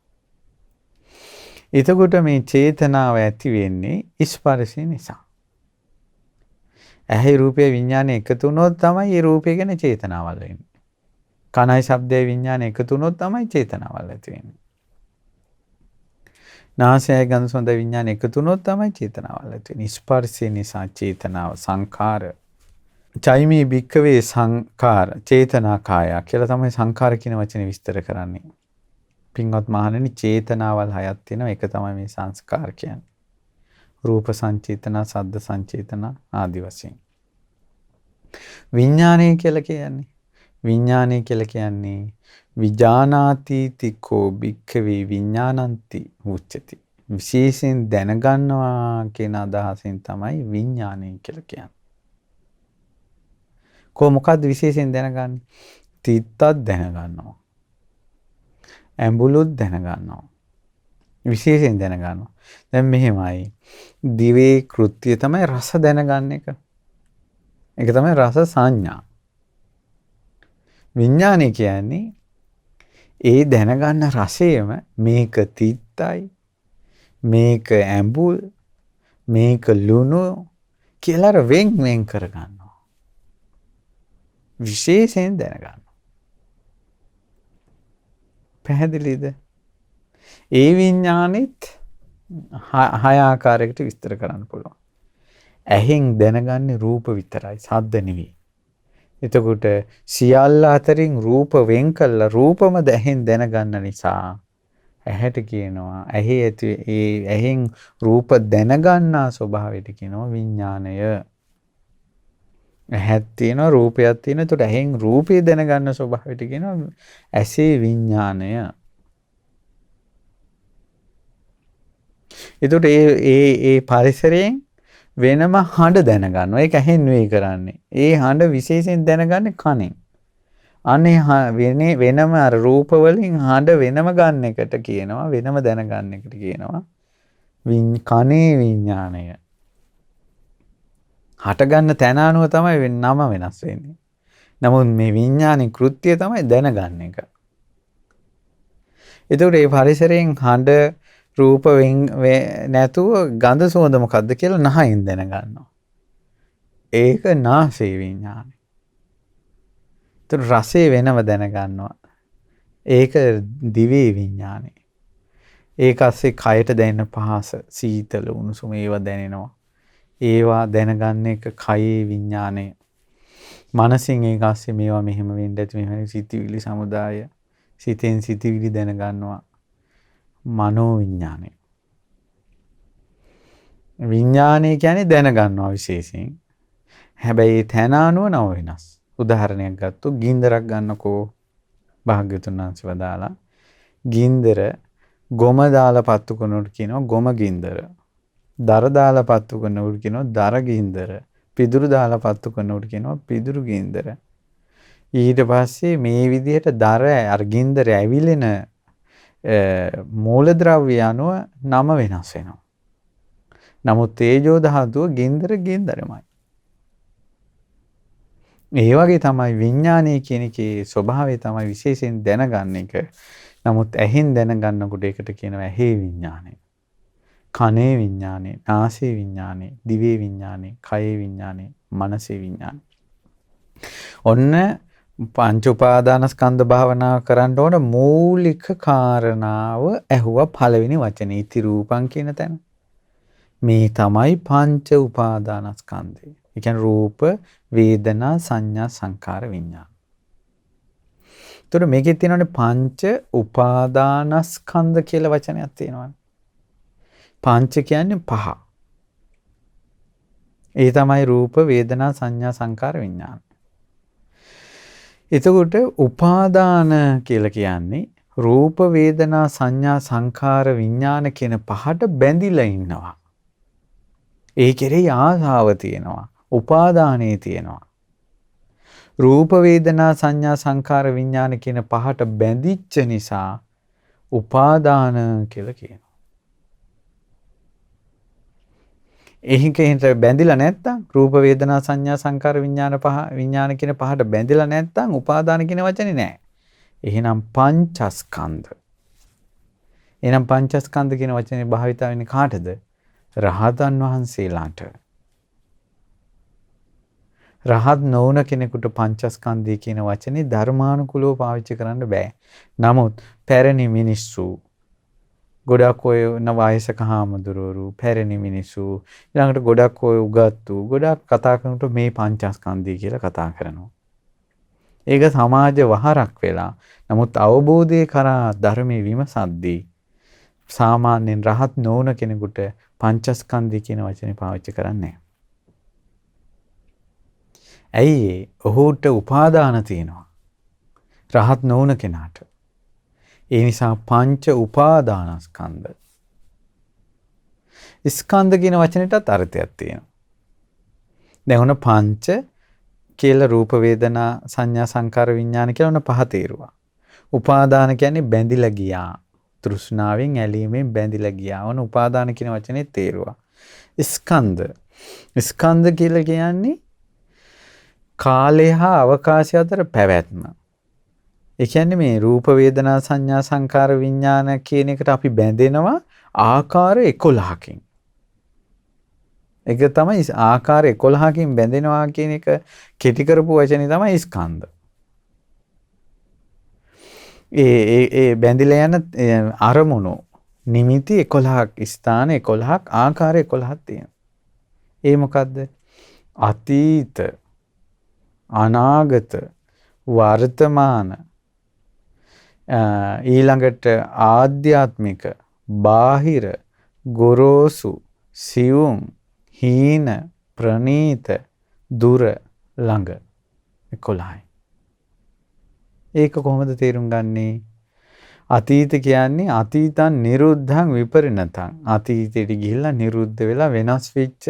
එතකොට මේ චේතනාව ඇති වෙන්නේ ස්පර්ශය නිසා. ඇහි රූපේ විඥානය එකතු වුණොත් තමයි ඒ රූපය ගැන චේතනාවල් වෙන්නේ. කනයි ශබ්දයේ විඥානය එකතු වුණොත් තමයි චේතනාවල් ඇති වෙන්නේ. නාසයයි ගන්ධ සුවඳ විඥානය එකතු වුණොත් තමයි චේතනාවල් ඇති වෙන්නේ. ස්පර්ශය නිසා චේතනාව සංඛාර. චෛමී භික්ඛවේ සංඛාර චේතනා කාය කියලා තමයි සංඛාර කියන වචනේ විස්තර කරන්නේ. පින්වත් මහණෙනි චේතනාවල් හයක් තියෙනවා. ඒක තමයි මේ සංස්කාර කියන්නේ. රූප සංචේතන, සද්ද සංචේතන ආදි වශයෙන්. විඥානය කියලා කියන්නේ විජානාති තිකෝ භික්ඛවේ විඥානಂತಿ උච්චති. විශේෂයෙන් දැනගන්නවා කියන අදහසින් තමයි විඥානය කියලා කියන්නේ. මොකද්ද විශේෂයෙන් දැනගන්නේ? තිත්තක් දැනගන්නවා. ඇඹුලුත් දැනගන්නවා. විශේෂයෙන් දැනගන්නවා. දැන් මෙහෙමයි. දිවේ කෘත්‍යය තමයි රස දැනගන්න එක. ඒක තමයි රස සංඥා. විඥානය කියන්නේ ඒ දැනගන්න රසයම මේක තිත්තයි, මේක ඇඹුල්, මේක ලුණු කියලා වෙන් කරගන්නවා. විශේෂයෙන් දැනගන්නවා. පැහැදිලිද? ඒ විඥානෙත් හය ආකාරයකට විස්තර කරන්න පුළුවන්. ඇහෙන් දැනගන්නේ රූප විතරයි, ශබ්ද නෙවෙයි. එතකොට සියල්ල අතරින් රූප වෙන් කළා රූපම ඇහෙන් දැනගන්න නිසා ඇහැට කියනවා ඇහි ඇති ඒ ඇහෙන් රූප දැනගන්නා ස්වභාවයට කියනවා විඥාණය. ඇහක් තියෙනවා රූපයක් තියෙනවා. එතකොට ඇහෙන් රූපය දැනගන්න ස්වභාවයට කියනවා ඇසේ විඥාණය. එතකොට ඒ පරිසරයෙන් වෙනම හඬ දැනගන්නවා. ඒක ඇහෙන් නෙවෙයි කරන්නේ. ඒ හඬ විශේෂයෙන් දැනගන්නේ කනෙන්. අනේ වෙනම අර රූප වලින් හඬ වෙනම ගන්න එකට කියනවා වෙනම දැනගන්න එකට කියනවා කනේ විඥාණය. හට ගන්න තැන අනුව තමයි නම වෙනස් වෙන්නේ. නමුත් මේ විඥානි කෘත්‍යය තමයි දැනගන්න එක. එතකොට මේ පරිසරයෙන් හඬ රූප නැතුව ගඳ සුවඳ මොකද්ද කියලා නහයෙන් දැනගන්නවා. ඒක නාසයේ විඥානය. ඒතර රසය වෙනම දැනගන්නවා. ඒක දිවේ විඥානය. ඒක ASCII කයට දැනෙන පහස, සීතල, උණුසුම ඒවා දැනෙනවා. ඒවා දැනගන්න එක කයේ විඥානය. මනසින් ඒක ASCII මේවා මෙහෙම වෙන්න ඇති මෙහෙම සිතිවිලි සමුදාය. සිතෙන් සිතිවිලි දැනගන්නවා. මනෝ විඥානය. විඥානය කියන්නේ දැනගන්නවා විශේෂයෙන්. හැබැයි තැන අනුව නව වෙනස්. උදාහරණයක් ගත්තොත් ගින්දරක් ගන්නකෝ භාග්‍යතුන් වහන්සේ වදාලා ගින්දර ගොම දාලා පත්තු කරනකොට කියනවා ගොම ගින්දර. දර දාලා පත්තු කරනකොට කියනවා දර ගින්දර. පිදුරු දාලා පත්තු කරනකොට කියනවා පිදුරු ගින්දර. ඊට පස්සේ මේ විදිහට දර අර ගින්දර ඇවිලෙන මූලද්‍රව්‍ය අනුව නම වෙනස් වෙනවා. නමුත් තේජෝ ධාතුව ගින්දර ගින්දරමයි. ඒ වගේ තමයි විඥානය කියන එකේ ස්වභාවය තමයි විශේෂයෙන් දැනගන්න එක. නමුත් ඇහෙන් දැනගන්නකොට ඒකට කියනවා ඇහි විඥානය. කනේ විඥානය, නාසයේ විඥානය, දිවේ විඥානය, කයේ විඥානය, මනසේ විඥානය. ඔන්න පංච උපාදානස්කන්ධ භාවනාව කරන්න ඕන මූලික කාරණාව ඇහුවා පළවෙනි වචනේ ඉති රූපං කියන තැන. මේ තමයි පංච උපාදානස්කන්ධය. ඒ කියන්නේ රූප, වේදනා, සංඥා, සංකාර, විඥාන. ඒතර මේකේ තියෙනවානේ පංච උපාදානස්කන්ධ කියලා වචනයක් තියෙනවානේ. පංච කියන්නේ පහ. ඒ තමයි රූප, වේදනා, සංඥා, සංකාර, විඥාන. එතකොට උපාදාන කියලා කියන්නේ රූප, වේදනා, සංඥා, සංකාර, විඥාන කියන පහට බැඳිලා ඉන්නවා. ඒ කෙරෙහි ආසාව තියෙනවා. උපාදානයේ තියෙනවා. රූප, වේදනා, සංඥා, සංකාර, විඥාන කියන පහට බැඳිච්ච නිසා උපාදාන කියලා කියනවා. එහෙකින්ට බැඳිලා නැත්තම් රූප, වේදනා, සංඥා, සංකාර, විඥාන විඥාන කියන පහට බැඳිලා නැත්තම් උපාදාන කියන වචනේ නැහැ. එහෙනම් පංචස්කන්ධ. එහෙනම් පංචස්කන්ධ කියන වචනේ භාවිතා වෙන්නේ කාටද? රහතන් වහන්සේලාට. රහත් නොවන කෙනෙකුට පංචස්කන්ධය කියන වචනේ ධර්මානුකූලව පාවිච්චි කරන්න බෑ. නමුත් පැරණි මිනිස්සු ගොඩක් ඔය වයසක හාමුදුරුවෝ පැරණි මිනිස්සු ඊළඟට ගොඩක් ඔය උගත්තු ගොඩක් කතා කරනකොට මේ පංචස්කන්ධය කියලා කතා කරනවා. ඒක සමාජ වහරක් වෙලා. නමුත් අවබෝධය කරා ධර්මයේ විමසද්දී සාමාන්‍යයෙන් රහත් නොවන කෙනෙකුට පංචස්කන්ධය කියන වචනේ පාවිච්චි කරන්නේ නැහැ. ඇයි ඔහුට උපාදාන තියෙනවා. රහත් නොවන කෙනාට. ඒ නිසා පංච උපාදානස්කන්ධ. ස්කන්ධ කියන වචනෙටත් අර්ථයක් තියෙනවා. දැන් ඔන්න පංච කියලා රූප වේදනා සංඥා සංකාර විඥාන කියලා ඔන්න පහ තේරුවා. උපාදාන කියන්නේ බැඳිලා ගියා. තෘෂ්ණාවෙන් ඇලීමෙන් බැඳිලා ගියා. ඔන්න උපාදාන කියන වචනේ තේරුවා. ස්කන්ධ. ස්කන්ධ කියලා කියන්නේ කාලය හා අවකාශය අතර පැවැත්ම. ඒ කියන්නේ මේ රූප වේදනා සංඥා සංකාර විඥාන කියන එකට අපි බැඳෙනවා ආකාර 11කින්. ඒක තමයි ආකාර 11කින් බැඳෙනවා කියන එක කෙටි කරපු වචනේ තමයි ස්කන්ධ. ඒ බැඳිලා යන අරමුණු නිමිති 11ක් ස්ථාන 11ක් ආකාර 11ක් තියෙනවා. ඒ මොකද්ද? අතීත අනාගත වර්තමාන ඊළඟට ආධ්‍යාත්මික බාහිර ගොරෝසු සියුම් හීන ප්‍රනීත දුර ළඟ 11යි. ඒක කොහොමද තේරුම් ගන්නේ? අතීත කියන්නේ අතීතං නිරුද්ධං විපරිණතං. අතීතයට ගිහිල්ලා නිරුද්ධ වෙලා වෙනස් වෙච්ච.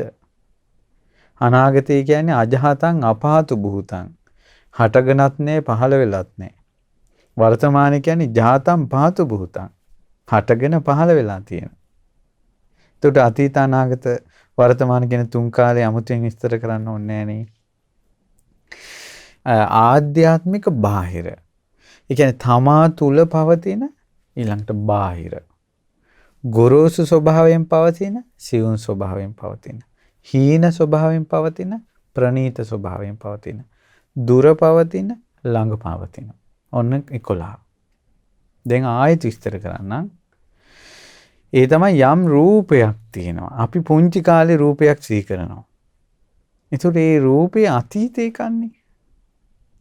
අනාගතය කියන්නේ අජහතං අපහතු භූතං. හටගනත් නෑ පහළ වෙලත් නෑ. වර්තමාන කියන්නේ ජාතං පහතු භූතං. හටගෙන පහළ වෙලා තියෙන. එතකොට අතීත අනාගත වර්තමාන කියන තුන් කාලේ අමුතුවෙන් විස්තර කරන්න ඕනේ නෑනේ. ආධ්‍යාත්මික බාහිර. ඒ කියන්නේ තමා තුල පවතින ඊළඟට බාහිර. ගොරෝසු ස්වභාවයෙන් පවතින, සියුම් ස්වභාවයෙන් පවතින. හීන ස්වභාවයෙන් පවතින, ප්‍රනීත ස්වභාවයෙන් පවතින. දුර පවතින, ළඟ පවතින. ඔන්න 11. දැන් ආයෙත් විස්තර කරන්නම්. ඒ තමයි යම් රූපයක් තියෙනවා. අපි පුංචි කාලේ රූපයක් සිහි කරනවා. ඒතකොට ඒ රූපේ අතීතේ කන්නේ.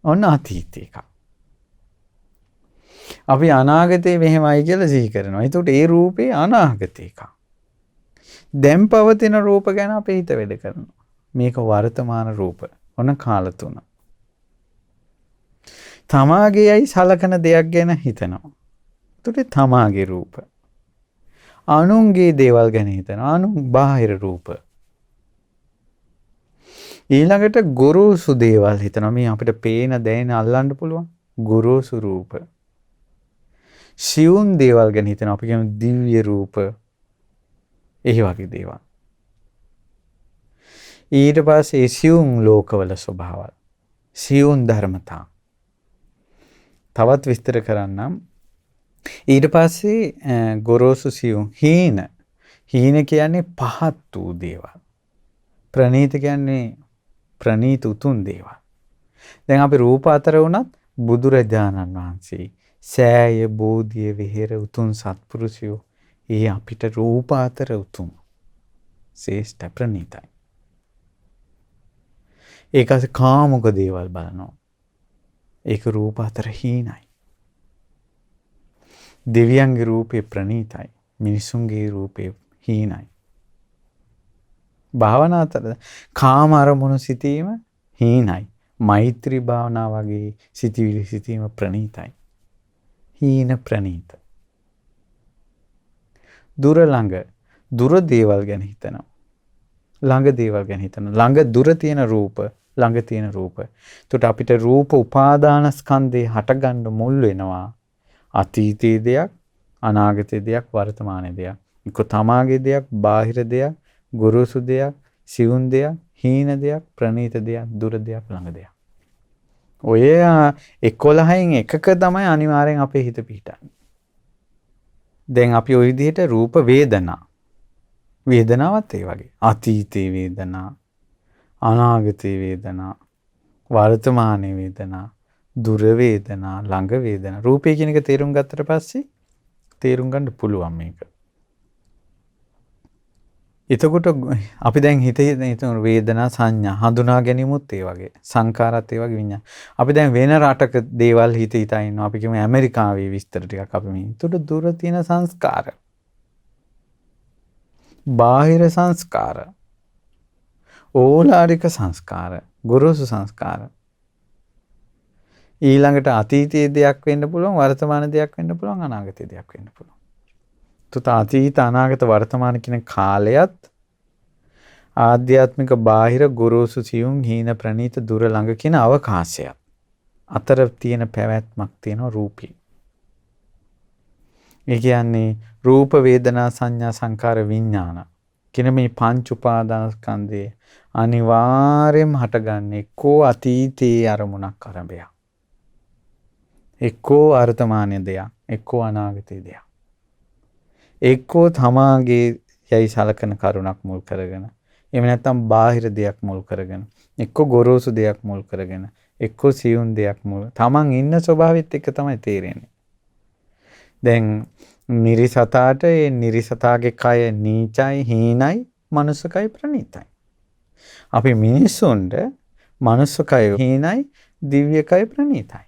ඔන්න අතීතේ එකක්. අපි අනාගතේ මෙහෙමයි කියලා සිහි කරනවා. ඒතකොට ඒ රූපේ අනාගතේ එකක්. දැන් පවතින රූප ගැන අපේ හිත වැඩ කරනවා. මේක වර්තමාන රූප. ඔන්න කාල තුන. තමාගේයි සලකන දෙයක් ගැන හිතනවා. ඒතකොට තමාගේ රූප. අනුන්ගේ දේවල් ගැන හිතනවා. අනුන් බාහිර රූප. ඊළඟට ගුරුසු දේවල් හිතනවා. මේ අපිට පේන දැනෙන අල්ලන්න පුළුවන් ගුරුසු රූප. සියුම් දේවල් ගැන හිතනවා. අපි කියමු දිව්‍ය රූප. ඒ වගේ දේවල්. ඊට පස්සේ සියුම් ලෝකවල ස්වභාවල්. සියුම් ධර්මතා. තවත් විස්තර කරන්නම්. ඊට පස්සේ ගොරෝසු සියුම් හීන. හීන කියන්නේ පහත් වූ දේවල්. ප්‍රනීත කියන්නේ ප්‍රනීත උතුම් දේවල්. දැන් අපි රූප අතර වුණත් බුදුරජාණන් වහන්සේ සෑය බෝධිය විහෙර උතුම් සත්පුරුෂයෝ ඒ අපිට රූප අතර උතුම් ශ්‍රේෂ්ඨ ප්‍රනීතයි. ඒකස කාමුක දේවල් බලනවා. ඒක රූප අතර හීනයි. දෙවියන්ගේ රූපේ ප්‍රනීතයි. මිනිසුන්ගේ රූපේ හීනයි. භාවනා අතර කාම අරමුණු සිටීම හීනයි. මෛත්‍රී භාවනා වගේ සිටිවිලි සිටීම ප්‍රනීතයි. හීන ප්‍රනීත. දුර ළඟ දුර දේවල් ගැන හිතනවා. ළඟ දේවල් ගැන හිතනවා. ළඟ දුර තියෙන රූප, ළඟ තියෙන රූප. එතකොට අපිට රූප උපාදාන ස්කන්ධේ හටගන්න මුල් වෙනවා. අතීතයේ දෙයක්, අනාගතයේ දෙයක්, වර්තමානයේ දෙයක්. ඒක තමාගේ දෙයක්, බාහිර දෙයක්, ගුරුසු දෙයක්, සිවුන් දෙයක්, හීන දෙයක්, ප්‍රනීත දෙයක්, දුර දෙයක්, ළඟ දෙයක්. ඔය 11න් එකක තමයි අනිවාර්යෙන් අපේ හිත පිහිටන්නේ. දැන් අපි ওই විදිහට රූප වේදනා. වේදනාවත් ඒ වගේ. අතීතේ වේදනා, අනාගතේ වේදනා, වර්තමානයේ වේදනා, දුර වේදනා, ළඟ වේදනා. රූපය කියන එක තේරුම් ගත්තට පස්සේ තේරුම් ගන්න පුළුවන් මේක. එතකොට අපි දැන් හිතේ වේදනා සංඥා හඳුනා ගැනීමත් ඒ වගේ. සංකාරات ඒ වගේ විඤ්ඤාණ. අපි දැන් වෙන රටක දේවල් හිතා ඉන්නවා. අපි කියමු ඇමරිකාවේ විස්තර ටිකක් අපි මේ. එතකොට දුර තියෙන සංස්කාර. බාහිර සංස්කාර. ඕලාරික සංස්කාර. ගුරුසු සංස්කාර. ඊළඟට අතීතයේ දෙයක් වෙන්න පුළුවන්, වර්තමාන දෙයක් වෙන්න පුළුවන්, අනාගතයේ දෙයක් වෙන්න පුළුවන්. තුත අතීත අනාගත වර්තමාන කියන කාලයත් ආධ්‍යාත්මික බාහිර ගුරුසු සියුම් හීන ප්‍රනීත දුර ළඟ කියන අවකාශයක් අතර තියෙන පැවැත්මක් තියෙනවා රූපී. ඒ කියන්නේ රූප වේදනා සංඥා සංකාර විඥාන කියන මේ පංච උපාදානස්කන්ධයේ අනිවාර්යයෙන්ම හටගන්නේ එක්කෝ අතීතයේ අරමුණක් අරඹයක්. එක්කෝ වර්තමානයේ දෙයක්, එක්කෝ අනාගතයේ දෙයක්. එක්කෝ තමාගේ යයි සලකන කරුණක් මුල් කරගෙන, එහෙම නැත්නම් බාහිර දෙයක් මුල් කරගෙන, එක්කෝ ගොරෝසු දෙයක් මුල් කරගෙන, එක්කෝ සියුම් දෙයක් මුල්. තමන් ඉන්න ස්වභාවෙත් එක තමයි තේරෙන්නේ. දැන් නිරිසතාට ඒ නිරිසතාගේ කය නීචයි, හීනයි, මනුස්ස කය ප්‍රණීතයි. අපි මිනිස්සුන්ට මනුස්ස කය හීනයි, දිව්‍ය කය ප්‍රණීතයි.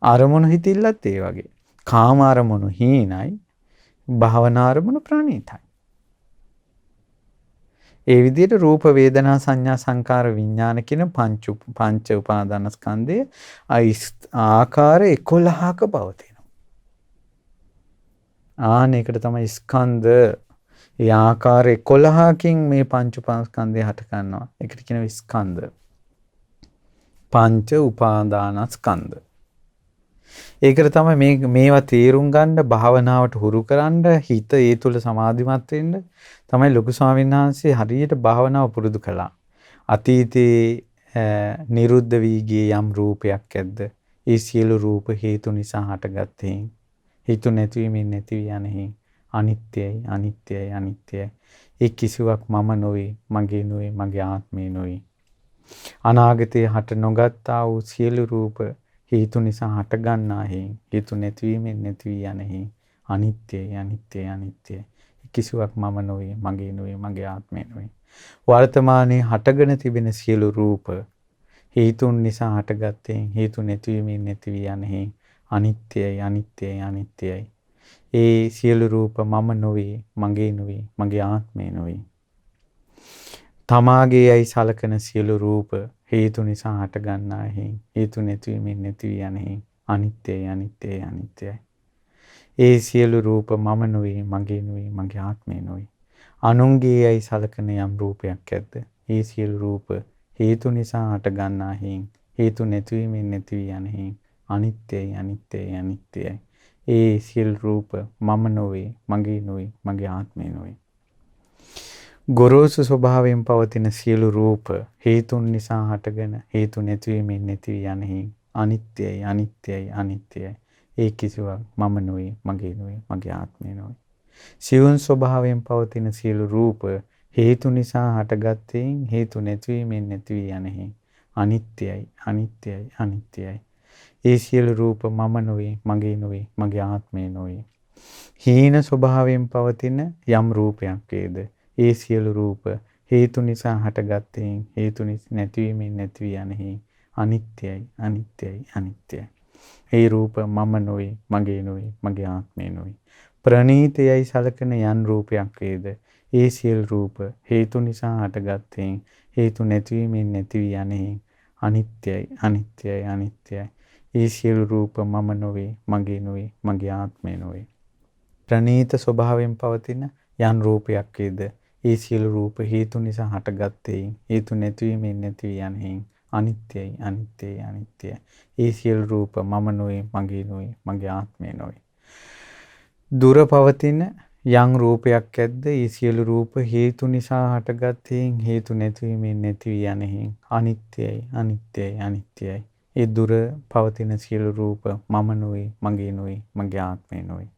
අරමුණු හිතිල්ලත් ඒ වගේ. කාම අරමුණු හීනයි, භාවනා අරමුණු ප්‍රණීතයි. ඒ විදිහට රූප වේදනා සංඥා සංකාර විඥාන කියන පංච උපාදානස්කන්ධයේ ආකාර 11ක පවතිනවා. ආනේකට තමයි ස්කන්ධ. ඒ ආකාර 11කින් මේ පංච උපාදානස්කන්ධය හට ගන්නවා. ඒකට කියනවා ස්කන්ධ. පංච උපාදානස්කන්ධ. ඒකට තමයි මේවා තේරුම් ගන්න භාවනාවට හුරු කරන්න හිත ඒ තුල සමාධිමත් වෙන්න තමයි ලොකු ස්වාමීන් වහන්සේ හරියට භාවනාව පුරුදු කළා. අතීතේ නිරුද්ධ වී ගිය යම් රූපයක් ඇද්ද? ඒ සියලු රූප හේතු නිසා හටගත්තේ. හේතු නැතිවීමෙන් නැති වී යන්නේ. අනිත්‍යයි, අනිත්‍යයි, අනිත්‍යයි. ඒ කිසිවක් මම නොවේ, මගේ නොවේ, මගේ ආත්මේ නොවේ. අනාගතයේ හට නොගත්තා වූ සියලු රූප හේතු නිසා හට ගන්නා හේතු නැතිවීමෙන් නැති වී යන්නේ. අනිත්‍යයි, අනිත්‍යයි, අනිත්‍යයි. කිසිවක් මම නොවේ, මගේ නොවේ, මගේ ආත්මය නොවේ. වර්තමානයේ හටගෙන තිබෙන සියලු රූප හේතුන් නිසා හටගත්තේ හේතු නැතිවීමෙන් නැති වී යන්නේ. අනිත්‍යයි, අනිත්‍යයි, අනිත්‍යයි. ඒ සියලු රූප මම නොවේ, මගේ නොවේ, මගේ ආත්මය නොවේ. තමාගේ යයි සලකන සියලු රූප හේතු නිසා හට ගන්නා හේතු නැතිවීමෙන් නැති වී යන්නේ. අනිත්‍යයි, අනිත්‍යයි, අනිත්‍යයි. ඒ සියලු රූප මම නොවේ, මගේ නොවේ, මගේ ආත්මය නොවේ. අනුන්ගේ යයි සලකන යම් රූපයක් ඇද්ද? ඒ සියලු රූප හේතු නිසා හට ගන්නා හේතු නැතිවීමෙන් නැති වී යන්නේ. අනිත්‍යයි, අනිත්‍යයි, අනිත්‍යයි. ඒ සියලු රූප මම නොවේ, මගේ නොවේ, මගේ ආත්මය නොවේ. ගොරෝසු ස්වභාවයෙන් පවතින සියලු රූප හේතුන් නිසා හටගෙන හේතු නැතිවීමෙන් නැති වී යන්නේ. අනිත්‍යයි, අනිත්‍යයි, අනිත්‍යයි. ඒ කිසිවක් මම නොවේ, මගේ නොවේ, මගේ ආත්මය නොවේ. සියුම් ස්වභාවයෙන් පවතින සියලු රූප හේතු නිසා හටගත්තේ හේතු නැතිවීමෙන් නැති වී යන්නේ. අනිත්‍යයි, අනිත්‍යයි, අනිත්‍යයි. ඒ සියලු රූප මම නොවේ, මගේ නොවේ, මගේ ආත්මය නොවේ. හීන ස්වභාවයෙන් පවතින යම් රූපයක් වේද? ඒ සියලු රූප හේතු නිසා හටගත්තේ හේතු නැතිවීමෙන් නැති වී යන්නේ. අනිත්‍යයි, අනිත්‍යයි, අනිත්‍යයි. ඒ රූප මම නොවේ, මගේ නොවේ, මගේ ආත්මය නොවේ. ප්‍රණීතයයි සලකන යන් රූපයක් වේද? ඒ සියලු රූප හේතු නිසා හටගත්තේ හේතු නැතිවීමෙන් නැති වී යන්නේ. අනිත්‍යයි, අනිත්‍යයි, අනිත්‍යයි. ඒ සියලු රූප මම නොවේ, මගේ නොවේ, මගේ ආත්මය නොවේ. ප්‍රණීත ස්වභාවයෙන් පවතින යන් රූපයක් වේද? ඒ සියලු රූප හේතු නිසා හටගත්තේ හේතු නැතිවීමෙන් නැති වී යන්නේ. අනිත්‍යයි, අනිත්‍යයි, අනිත්‍යයි. ඒ සියලු රූප මම නොවේ, මගේ නොවේ, මගේ ආත්මය නොවේ. දුර පවතින යම් රූපයක් ඇද්ද? ඒ සියලු රූප හේතු නිසා හටගත්තේ හේතු නැතිවීමෙන් නැති වී යන්නේ. අනිත්‍යයි, අනිත්‍යයි, අනිත්‍යයි. ඒ දුර පවතින සියලු රූප මම නොවේ, මගේ නොවේ, මගේ ආත්මය නොවේ.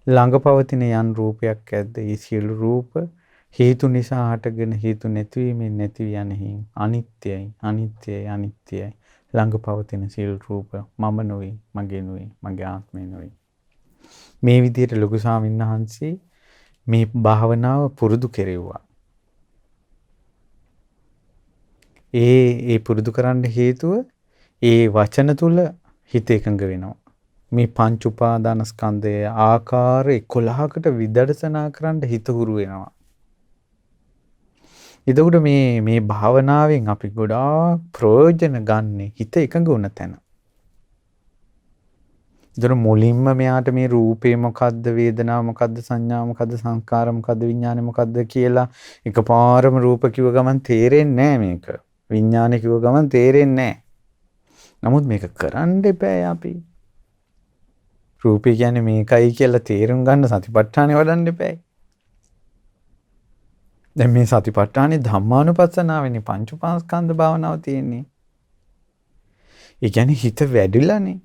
ළඟ පවතින යම් රූපයක් ඇද්ද? ඒ සියලු රූප හේතු නිසා හටගෙන හේතු නැතිවීමෙන් නැති වී යන්නේ. අනිත්‍යයි, අනිත්‍යයි, අනිත්‍යයි. ළඟ පවතින සියලු රූප මම නොවේ, මගේ නොවේ, මගේ ආත්මය නොවේ. මේ විදිහට ලොකු ස්වාමීන් වහන්සේ මේ භාවනාව පුරුදු කෙරෙව්වා. ඒ පුරුදු කරන්න හේතුව ඒ වචන තුල හිත එකඟ වෙනවා. මේ පංච උපාදානස්කන්ධයේ ආකාර 11කට විදර්ශනා කරන්න හිත හුරු වෙනවා. එතකොට මේ භාවනාවෙන් අපි ගොඩාක් ප්‍රයෝජන ගන්න හිත එකඟ වුණ තැන. ඒතර මුලින්ම මෙයාට මේ රූපේ මොකද්ද, වේදනාව මොකද්ද, සංඥා මොකද්ද, සංස්කාර මොකද්ද, විඥානේ මොකද්ද කියලා එකපාරම රූප කිව්ව ගමන් තේරෙන්නේ නැහැ මේක. විඥානේ කිව්ව ගමන් තේරෙන්නේ නැහැ. නමුත් මේක කරන්න එපා අපි. රූපේ කියන්නේ මේකයි කියලා තේරුම් ගන්න සතිපට්ඨානෙ වඩන්න එපා. දැන් මේ සතිපට්ඨානේ ධම්මානුපස්සනාවෙන්නේ පංච උපාස්කන්ධ භාවනාව තියෙන්නේ. ඒ කියන්නේ හිත වැඩිලානේ.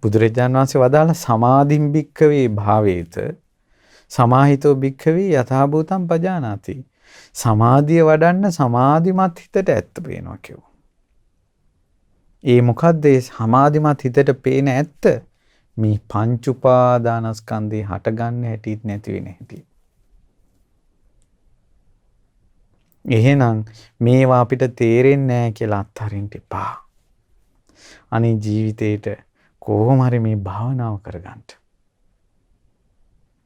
බුදුරජාණන් වහන්සේ වදාළ සමාධින් භික්ඛවේ භාවේත සමාහිතෝ භික්ඛවේ යථා භූතං පජානාති. සමාධිය වඩන්න සමාධිමත් හිතට ඇත්ත පේනවා කියෝ. ඒ මොකද්ද ඒ සමාධිමත් හිතට පේන ඇත්ත? මේ පංච උපාදානස්කන්ධේ හටගන්න හැටිත් නැති වෙන හැටි. එහෙනම් මේවා අපිට තේරෙන්නේ නැහැ කියලා අත්හරින්න එපා. අනේ ජීවිතේට කොහොම හරි මේ භාවනාව කරගන්න.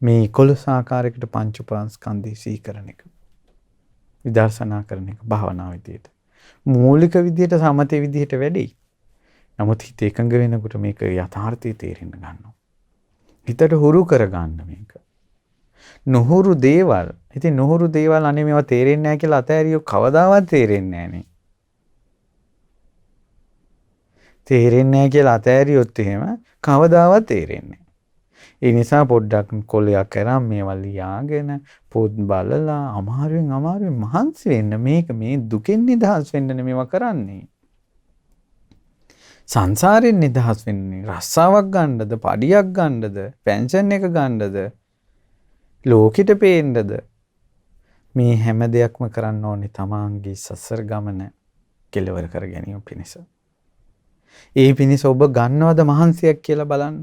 මේ 11 ආකාරයකට පංච උපාදානස්කන්ධය සිහි කරන එක. විදර්ශනා කරන එක භාවනා විදියට. මූලික විදියට සමතේ විදියට වැඩි. නමුත් හිත එකඟ වෙනකොට මේක යථාර්ථය තේරෙන්න ගන්නවා. හිතට හුරු කරගන්න මේක. නොහුරු දේවල්. ඉතින් නොහුරු දේවල් අනේ මේවා තේරෙන්නේ නැහැ කියලා අතෑරියෝ කවදාවත් තේරෙන්නේ නැහනේ. තේරෙන්නේ නැහැ කියලා අතෑරියොත් එහෙම කවදාවත් තේරෙන්නේ නැහැ. ඒ නිසා පොඩ්ඩක් කොලයක් කරන් මේවා ලියාගෙන පොත් බලලා අමාරුවෙන් මහන්සි වෙන්න මේක මේ දුකෙන් නිදහස් වෙන්න මේවා කරන්නේ. සංසාරයෙන් නිදහස් වෙන්නේ රස්සාවක් ගන්නද, පඩියක් ගන්නද, පෙන්ෂන් එක ගන්නද, ලෝකෙට පේන්නද? මේ හැම දෙයක්ම කරන්න ඕනේ තමාගේ සසර ගමන කෙලවර කර ගැනීම පිණිස. ඒ පිණිස ඔබ ගන්නවද මහන්සියක් කියලා බලන්න.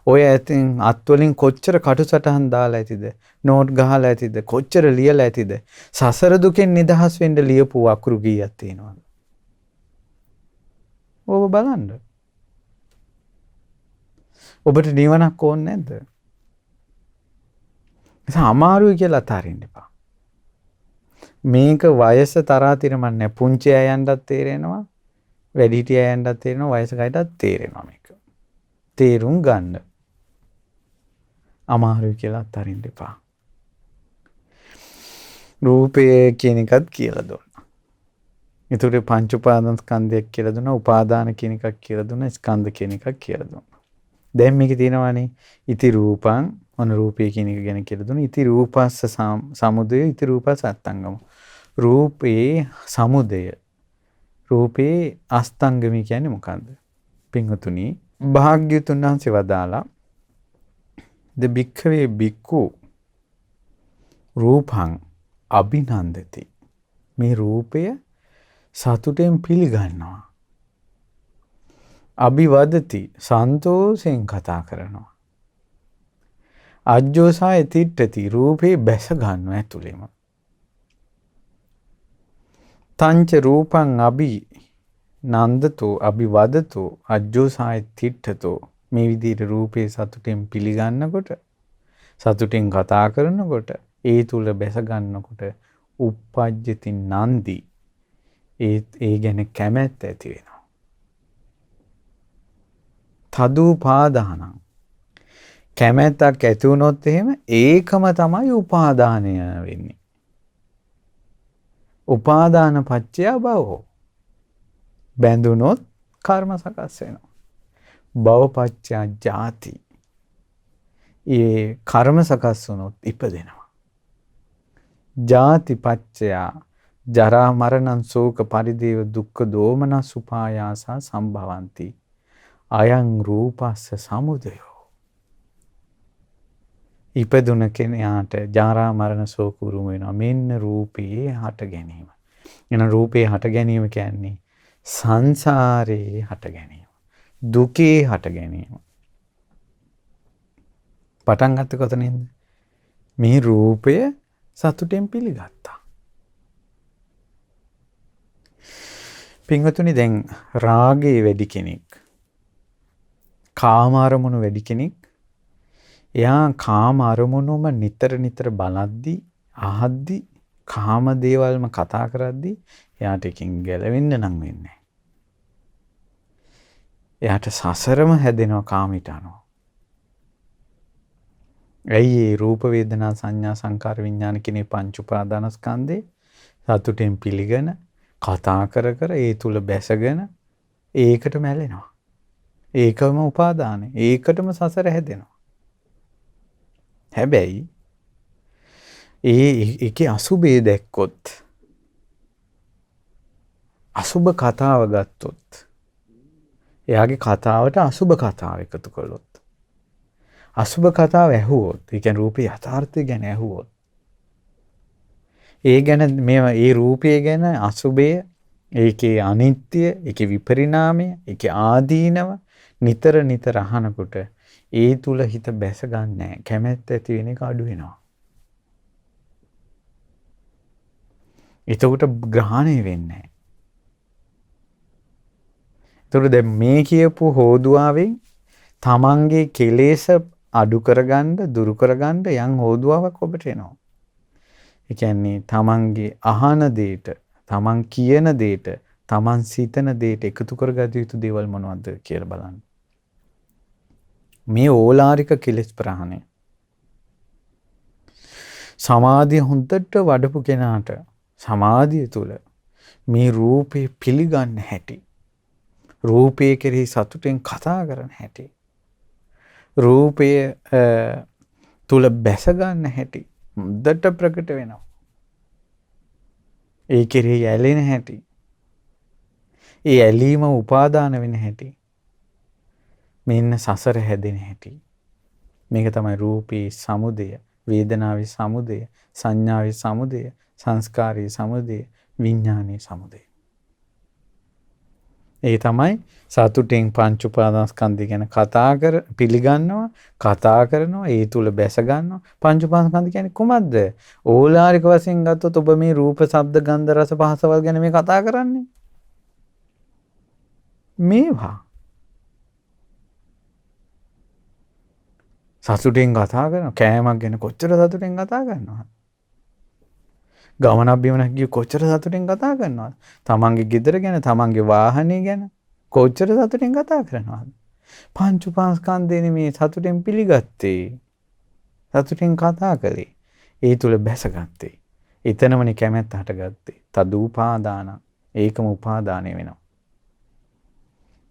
ඔය ඇතින් අත්වලින් කොච්චර කටුසටහන් දාලා ඇතිද, නෝට් ගහලා ඇතිද, කොච්චර ලියලා ඇතිද, සසර දුකෙන් නිදහස් වෙන්න ලියපු අකුරු කීයක් තියෙනවද? ඔබ බලන්න. ඔබට නිවනක් ඕනේ නැද්ද? ඒක අමාරුයි කියලා අතාරින්න එපා. මේක වයස තරහා තිරමන්නේ නැහැ. පුංචි අයයන්ටත් තේරෙනවා, වැඩිහිටිය අයයන්ටත් තේරෙනවා, වයසක අයටත් තේරෙනවා මේක. තේරුම් ගන්න. අමාරුයි කියලා අතාරින්න එපා. රූපය කියන එකත් කියලා දුන්නා. ඒතර පංච උපාදාන ස්කන්ධයක් කියලා දුන්නා, උපාදාන කියන එකක් කියලා දුන්නා, ස්කන්ධ කියන එකක් කියලා දුන්නා. දැන් මේකේ තියෙනවානේ ඉති රූපං මොන රූපය කියන එක ගැන කියලා දුන්නා. ඉති රූපස්ස සමුදය, ඉති රූපස්ස අස්තංගම. රූපේ සමුදය. රූපේ අස්තංගමී කියන්නේ මොකද්ද? පින්වතුනි, භාග්‍යතුන් වහන්සේ වදාලා ද භික්ඛවේ භික්ඛු රූපං අභිනන්දති. මේ රූපය සතුටෙන් පිළිගන්නවා. අභිවදති, සන්තෝෂෙන් කතා කරනවා. අජ්ජෝසාය තිට්ඨති, රූපේ බැස ගන්නවා ඇතුළෙම. තංච රූපං අභි නන්දතෝ අභිවදතෝ අජ්ජෝසාය තිට්ඨතෝ. මේ විදිහට රූපේ සතුටෙන් පිළිගන්නකොට, සතුටෙන් කතා කරනකොට, ඒ තුල බැස ගන්නකොට uppajjati nandi, ඒ ගැන කැමැත්ත ඇති වෙනවා. තදුපාදානං, කැමැත්තක් ඇති වුණොත් එහෙම ඒකම තමයි උපාදානය වෙන්නේ. උපාදාන පත්‍ය භවෝ. බැඳුනොත් කර්ම සකස් වෙනවා. භව පත්‍ය ජාති. ඒ කර්ම සකස් වුණොත් ඉපදෙනවා. ජාති පත්‍ය ජරා මරණං ශෝක පරිදේව දුක්ඛ දෝමනස් උපායාසා සම්භවಂತಿ. අයං රූපස්ස සමුදයෝ. ඉපදුන කෙනාට ජරා මරණ ශෝක උරුම වෙනවා. මෙන්න රූපේ හට ගැනීම. එන රූපේ හට ගැනීම කියන්නේ සංසාරේ හට ගැනීම. දුකේ හට ගැනීම. පටන් ගත්ත කොතනින්ද? මේ රූපය සතුටෙන් පිළිගත්තා. පින්වතුනි, දැන් රාගේ වැඩි කෙනෙක්, කාම අරමුණු වැඩි කෙනෙක්, එයා කාම අරමුණුම නිතර බලද්දී, අහද්දී, කාම දේවල්ම කතා කරද්දී එයාට එකකින් ගැලවෙන්න නම් වෙන්නේ. එයාට සසරම හැදෙනවා කාමයට අනුව. ඇයි ඒ රූප වේදනා සංඥා සංකාර විඥාන කියන පංච උපාදානස්කන්ධේ සතුටෙන් පිළිගෙන කතා කර කර ඒ තුල බැසගෙන ඒකට මැලෙනවා. ඒකම උපාදානෙ. ඒකටම සසර හැදෙනවා. හැබැයි ඒකේ අසුබේ දැක්කොත් අසුබ කතාව ගත්තොත් එයාගේ කතාවට අසුබ කතාව එකතු කළොත් අසුබ කතාව ඇහුවොත් ඒ කියන්නේ රූපේ යථාර්ථය ගැන ඇහුවොත් ඒ ගැන ඒ රූපය ගැන අසුබය ඒකේ අනිත්‍ය ඒකේ විපරිණාමය ඒකේ ආදීනව නිතර නිතර අහනකොට ඒ තුල හිත බැස ගන්නෑ කැමැත්ත ඇති වෙන එක අඩු වෙනවා. එතකොට ග්‍රහණය වෙන්නේ නැහැ. එතකොට දැන් මේ කියපු හෝදුවාවෙන් තමන්ගේ කෙලෙස් අඩු කරගන්න දුරු කරගන්න යම් හෝදුවාවක් ඔබට එනවා. ඒ කියන්නේ තමන්ගේ අහන දෙයට, තමන් කියන දෙයට, තමන් සිතන දෙයට එකතු කරගත යුතු දේවල් මොනවද කියලා බලන්න. මේ ඕලාරික කෙලෙස් ප්‍රහාණය. සමාධිය හොඳට වඩපු කෙනාට සමාධිය තුල මේ රූපේ පිළිගන්න හැටි. රූපේ කෙරෙහි සතුටෙන් කතා කරන හැටි. රූපය තුල බැස ගන්න හැටි හොඳට ප්‍රකට වෙනවා. ඒ කෙරෙහි ඇලෙන හැටි. ඒ ඇලීම උපාදාන වෙන හැටි. මෙන්න සසර හැදෙන හැටි. මේක තමයි රූපේ සමුදය, වේදනාවේ සමුදය, සංඥාවේ සමුදය, සංස්කාරයේ සමුදය, විඥානයේ සමුදය. ඒ තමයි සතුටෙන් පංච උපාදානස්කන්ධය ගැන පිළිගන්නවා, කතා කරනවා, ඒ තුල බැස ගන්නවා. පංච උපාදානස්කන්ධය කියන්නේ කොහොමද? ඕලාරික වශයෙන් ගත්තොත් ඔබ මේ රූප, ශබ්ද, ගන්ධ, රස, පහසවල් ගැන මේ කතා කරන්නේ. මේවා සතුටෙන් කතා කරනවා. කෑමක් ගැන කොච්චර සතුටෙන් කතා කරනවද? ගමනක් බිමනක් ගිය කොච්චර සතුටෙන් කතා කරනවද? තමන්ගේ ගෙදර ගැන, තමන්ගේ වාහනේ ගැන කොච්චර සතුටෙන් කතා කරනවද? පංච උපාදානස්කන්ධේ මේ සතුටෙන් පිළිගත්තේ. සතුටෙන් කතා කළේ. ඒ තුල බැසගත්තේ. එතනමනේ කැමැත්ත හටගත්තේ. තදූපාදාන. ඒකම උපාදානය වෙනවා.